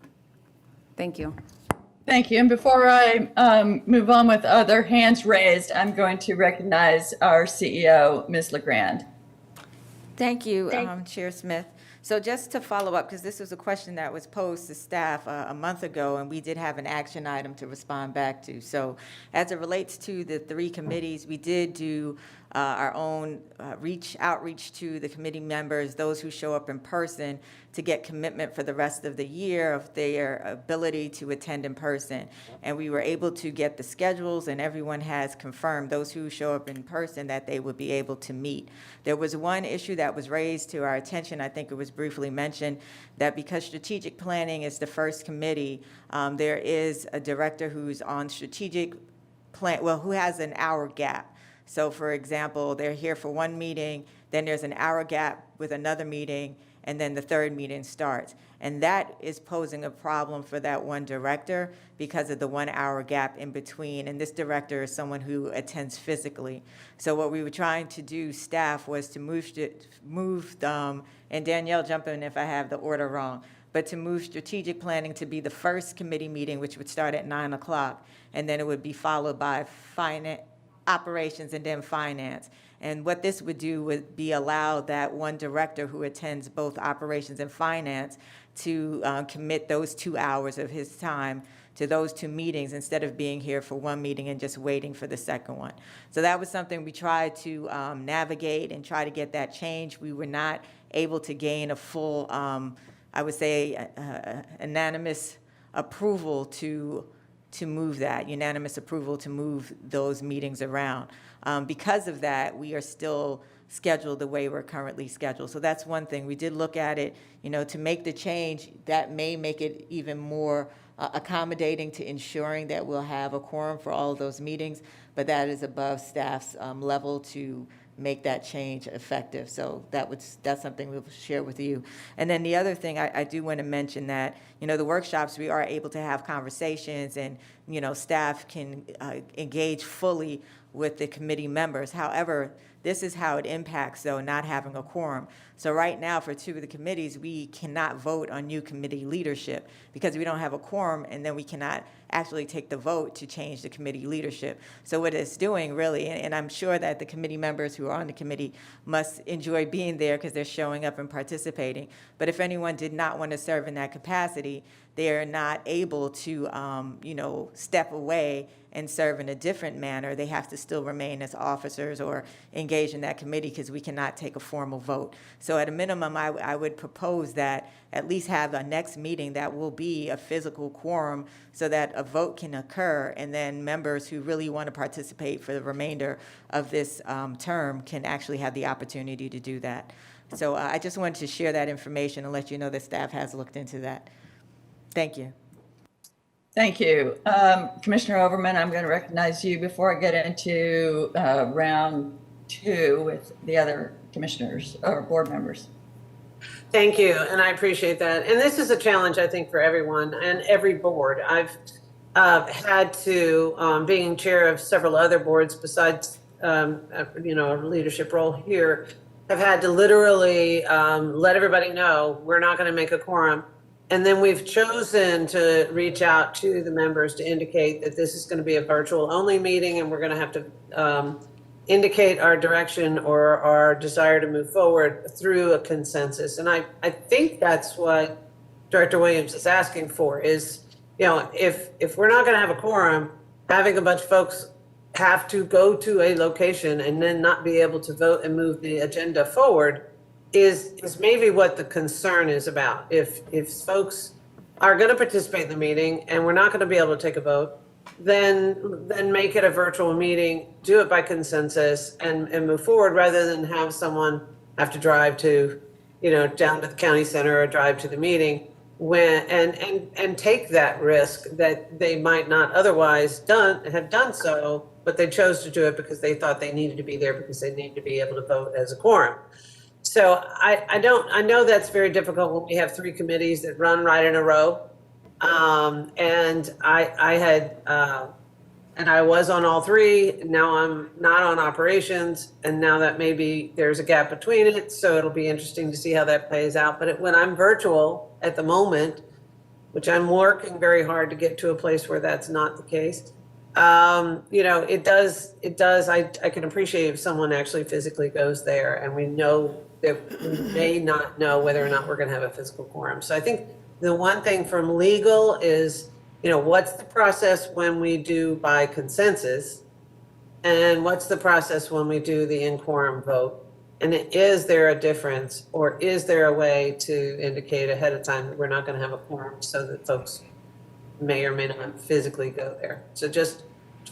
Thank you. Thank you. And before I move on with other hands raised, I'm going to recognize our CEO, Ms. LeGrand. Thank you, Chair Smith. So just to follow up, because this was a question that was posed to staff a month ago, and we did have an action item to respond back to. So as it relates to the 3 committees, we did do our own outreach to the committee members, those who show up in person, to get commitment for the rest of the year of their ability to attend in person. And we were able to get the schedules, and everyone has confirmed, those who show up in person, that they would be able to meet. There was one issue that was raised to our attention, I think it was briefly mentioned, that because strategic planning is the first committee, there is a director who's on strategic plan, who has an hour gap. So for example, they're here for one meeting, then there's an hour gap with another meeting, and then the third meeting starts. And that is posing a problem for that one director because of the 1 hour gap in between. And this director is someone who attends physically. So what we were trying to do, staff, was to move and Danielle, jump in if I have the order wrong, but to move strategic planning to be the first committee meeting, which would start at 9 o'clock. And then it would be followed by operations and then finance. And what this would do would be allow that one director who attends both operations and finance to commit those 2 hours of his time to those two meetings instead of being here for one meeting and just waiting for the second one. So that was something we tried to navigate and try to get that change. We were not able to gain a full, I would say, unanimous approval to move that, unanimous approval to move those meetings around. Because of that, we are still scheduled the way we're currently scheduled. So that's one thing. We did look at it, to make the change, that may make it even more accommodating to ensuring that we'll have a quorum for all of those meetings, but that is above staff's level to make that change effective. So that's something we'll share with you. And then the other thing, I do want to mention that, the workshops, we are able to have conversations and, staff can engage fully with the committee members. However, this is how it impacts, though, not having a quorum. So right now, for two of the committees, we cannot vote on new committee leadership because we don't have a quorum, and then we cannot actually take the vote to change the committee leadership. So what it's doing, really, and I'm sure that the committee members who are on the committee must enjoy being there because they're showing up and participating. But if anyone did not want to serve in that capacity, they're not able to, step away and serve in a different manner. They have to still remain as officers or engage in that committee because we cannot take a formal vote. So at a minimum, I would propose that at least have a next meeting that will be a physical quorum so that a vote can occur, and then members who really want to participate for the remainder of this term can actually have the opportunity to do that. So I just wanted to share that information and let you know that staff has looked into that. Thank you. Thank you. Commissioner Overman, I'm going to recognize you before I get into round two with the other commissioners or board members. Thank you, and I appreciate that. And this is a challenge, I think, for everyone and every board. I've had to, being chair of several other boards besides, a leadership role here, have had to literally let everybody know we're not going to make a quorum. And then we've chosen to reach out to the members to indicate that this is going to be a virtual only meeting, and we're going to have to indicate our direction or our desire to move forward through a consensus. And I think that's what Director Williams is asking for is, if we're not going to have a quorum, having a bunch of folks have to go to a location and then not be able to vote and move the agenda forward is maybe what the concern is about. If folks are going to participate in the meeting and we're not going to be able to take a vote, then make it a virtual meeting, do it by consensus and move forward rather than have someone have to drive to, down to the county center or drive to the meeting and take that risk that they might not otherwise have done so, but they chose to do it because they thought they needed to be there because they needed to be able to vote as a quorum. So I know that's very difficult when we have three committees that run right in a row. And I was on all three. Now I'm not on operations, and now that maybe there's a gap between it. So it'll be interesting to see how that plays out. But when I'm virtual at the moment, which I'm working very hard to get to a place where that's not the case, it does. I can appreciate if someone actually physically goes there, and we know that we may not know whether or not we're going to have a physical quorum. So I think the one thing from legal is, what's the process when we do by consensus, and what's the process when we do the in-quorum vote? And is there a difference, or is there a way to indicate ahead of time that we're not going to have a quorum so that folks may or may not physically go there? So just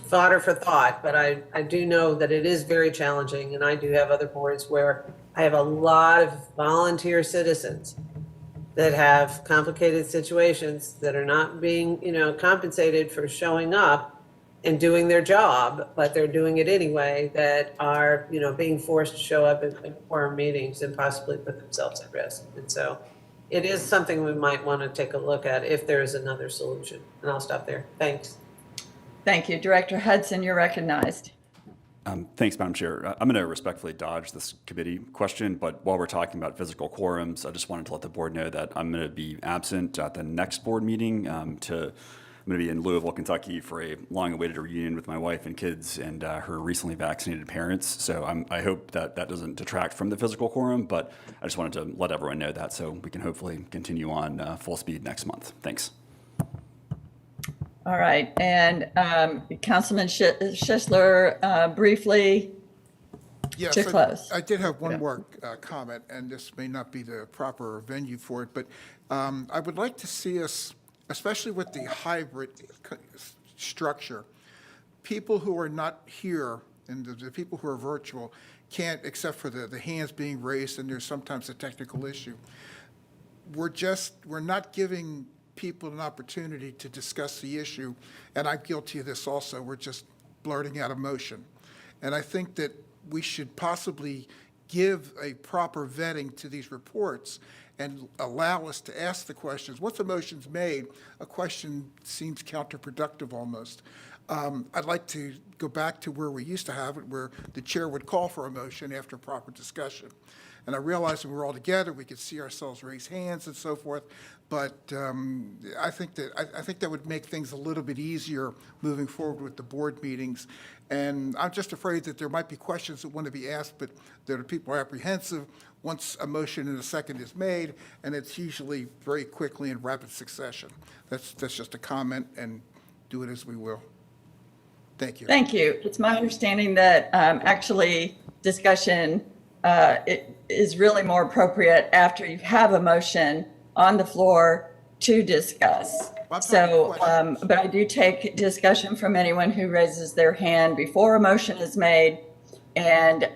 fodder for thought, but I do know that it is very challenging, and I do have other boards where I have a lot of volunteer citizens that have complicated situations that are not being, compensated for showing up, and doing their job, but they're doing it anyway, that are, being forced to show up in quorum meetings and possibly put themselves at risk. And so it is something we might want to take a look at if there is another solution. And I'll stop there. Thanks. Thank you. Director Hudson, you're recognized. Thanks, Madam Chair. I'm going to respectfully dodge this committee question, but while we're talking about physical quorums, I just wanted to let the board know that I'm going to be absent at the next board meeting. I'm going to be in Louisville, Kentucky for a long-awaited reunion with my wife and kids and her recently vaccinated parents. So I hope that doesn't detract from the physical quorum, but I just wanted to let everyone know that so we can hopefully continue on full speed next month. Thanks. All right, and Councilman Schisler, briefly Yes, to close. I did have one more comment, and this may not be the proper venue for it, but I would like to see us, especially with the hybrid structure, people who are not here and the people who are virtual can't, except for the hands being raised, and there's sometimes a technical issue. We're not giving people an opportunity to discuss the issue, and I'm guilty of this also. We're just blurting out emotion. And I think that we should possibly give a proper vetting to these reports and allow us to ask the questions. Once a motion's made, a question seems counterproductive almost. I'd like to go back to where we used to have it, where the chair would call for a motion after proper discussion. And I realized when we were all together, we could see ourselves raise hands and so forth. But I think that would make things a little bit easier moving forward with the board meetings. And I'm just afraid that there might be questions that want to be asked, but that people are apprehensive once a motion and a second is made, and it's usually very quickly in rapid succession. That's just a comment, and do it as we will. Thank you. Thank you. It's my understanding that actually discussion it is really more appropriate after you have a motion on the floor to discuss. So, but I do take discussion from anyone who raises their hand before a motion is made, and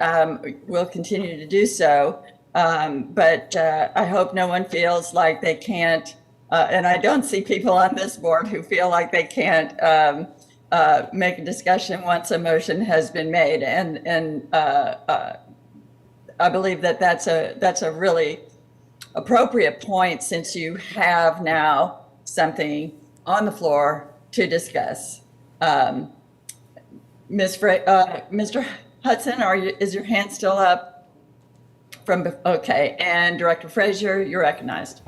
we'll continue to do so. But I hope no one feels like they can't, and I don't see people on this board who feel like they can't make a discussion once a motion has been made. And I believe that that's a really appropriate point, since you have now something on the floor to discuss. Mr. Hudson, is your hand still up? Okay, and Director Frazier, you're recognized.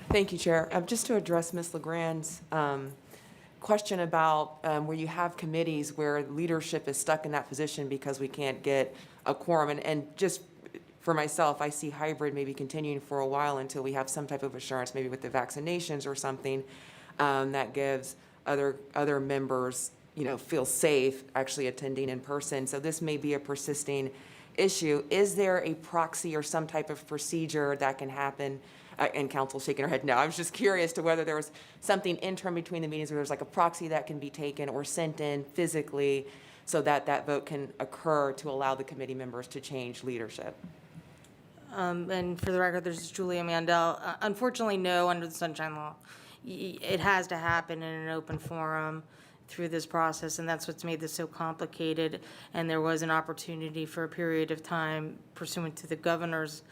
Thank you, Chair. Just to address Ms. LeGrand's question about where you have committees where leadership is stuck in that position because we can't get a quorum. And just for myself, I see hybrid maybe continuing for a while until we have some type of assurance, maybe with the vaccinations or something, that gives other members, feel safe actually attending in person. So this may be a persisting issue. Is there a proxy or some type of procedure that can happen? And council shaking her head no. I was just curious to whether there was something interim between the meetings where there's like a proxy that can be taken or sent in physically so that that vote can occur to allow the committee members to change leadership. And for the record, this is Julia Mandel. Unfortunately, no, under the Sunshine Law. It has to happen in an open forum through this process, and that's what's made this so complicated. And there was an opportunity for a period of time pursuant to the governor's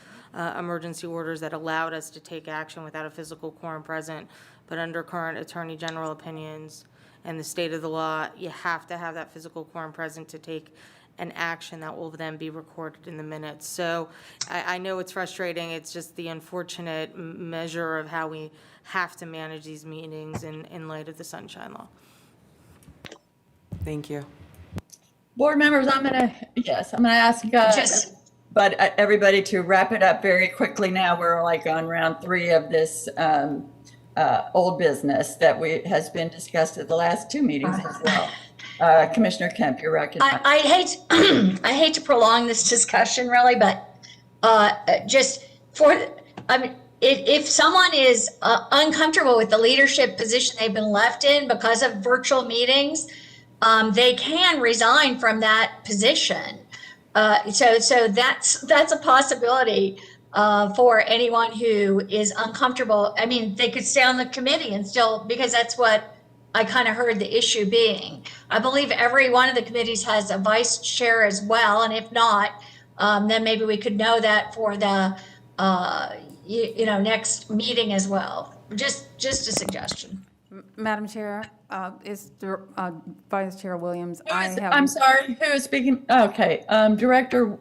emergency orders that allowed us to take action without a physical quorum present. But under current Attorney General opinions and the state of the law, you have to have that physical quorum present to take an action that will then be recorded in the minutes. So I know it's frustrating. It's just the unfortunate measure of how we have to manage these meetings in light of the Sunshine Law. Thank you. Board members, I'm gonna ask but everybody to wrap it up very quickly now. We're like on round 3 of this old business that has been discussed at the last 2 meetings as well. Commissioner Kemp, you're recognized. I hate to prolong this discussion really, but if someone is uncomfortable with the leadership position they've been left in because of virtual meetings, they can resign from that position. So that's a possibility for anyone who is uncomfortable. I mean, they could stay on the committee and still, because that's what I kind of heard the issue being. I believe every one of the committees has a vice chair as well, and if not, then maybe we could know that for the, next meeting as well. Just a suggestion. Madam Chair, it's Vice Chair Williams. I'm sorry, who is speaking? Okay, Director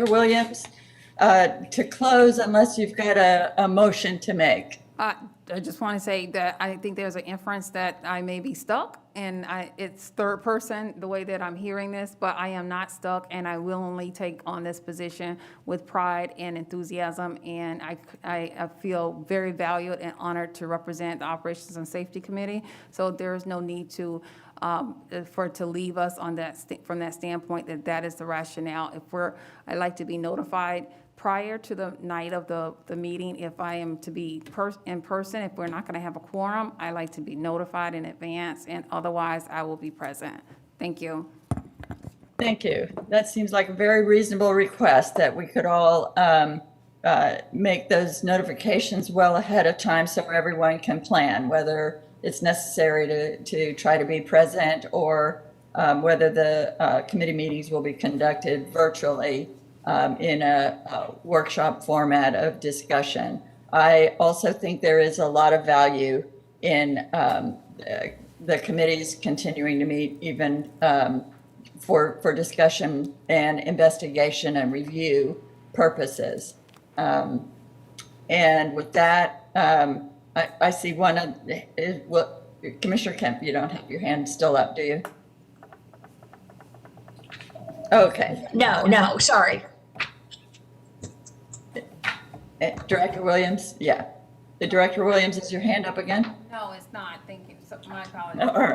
Williams, to close unless you've got a motion to make. I just want to say that I think there's an inference that I may be stuck, and it's third person, the way that I'm hearing this, but I am not stuck, and I willingly take on this position with pride and enthusiasm, and I feel very valued and honored to represent the Operations and Safety Committee, so there's no need to leave us on that from that standpoint that is the rationale. I'd like to be notified prior to the night of the meeting, if I am to be in person, if we're not going to have a quorum, I like to be notified in advance, and otherwise I will be present. Thank you. Thank you. That seems like a very reasonable request, that we could all make those notifications well ahead of time so everyone can plan, whether it's necessary to try to be present, or whether the committee meetings will be conducted virtually in a workshop format of discussion. I also think there is a lot of value in the committees continuing to meet even for discussion and investigation and review purposes. And with that, I see one of, Commissioner Kemp, you don't have your hand still up, do you? Okay. No, sorry. Director Williams, yeah. The Director Williams, is your hand up again? No, it's not. Thank you. So my apologies. All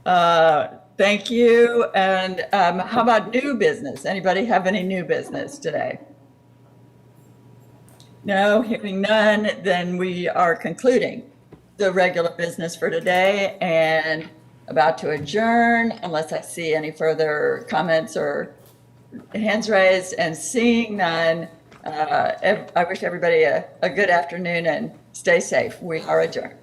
right. Thank you. And how about new business? Anybody have any new business today? No, hearing none, then we are concluding the regular business for today and about to adjourn, unless I see any further comments or hands raised, and seeing none. I wish everybody a good afternoon and stay safe. We are adjourned.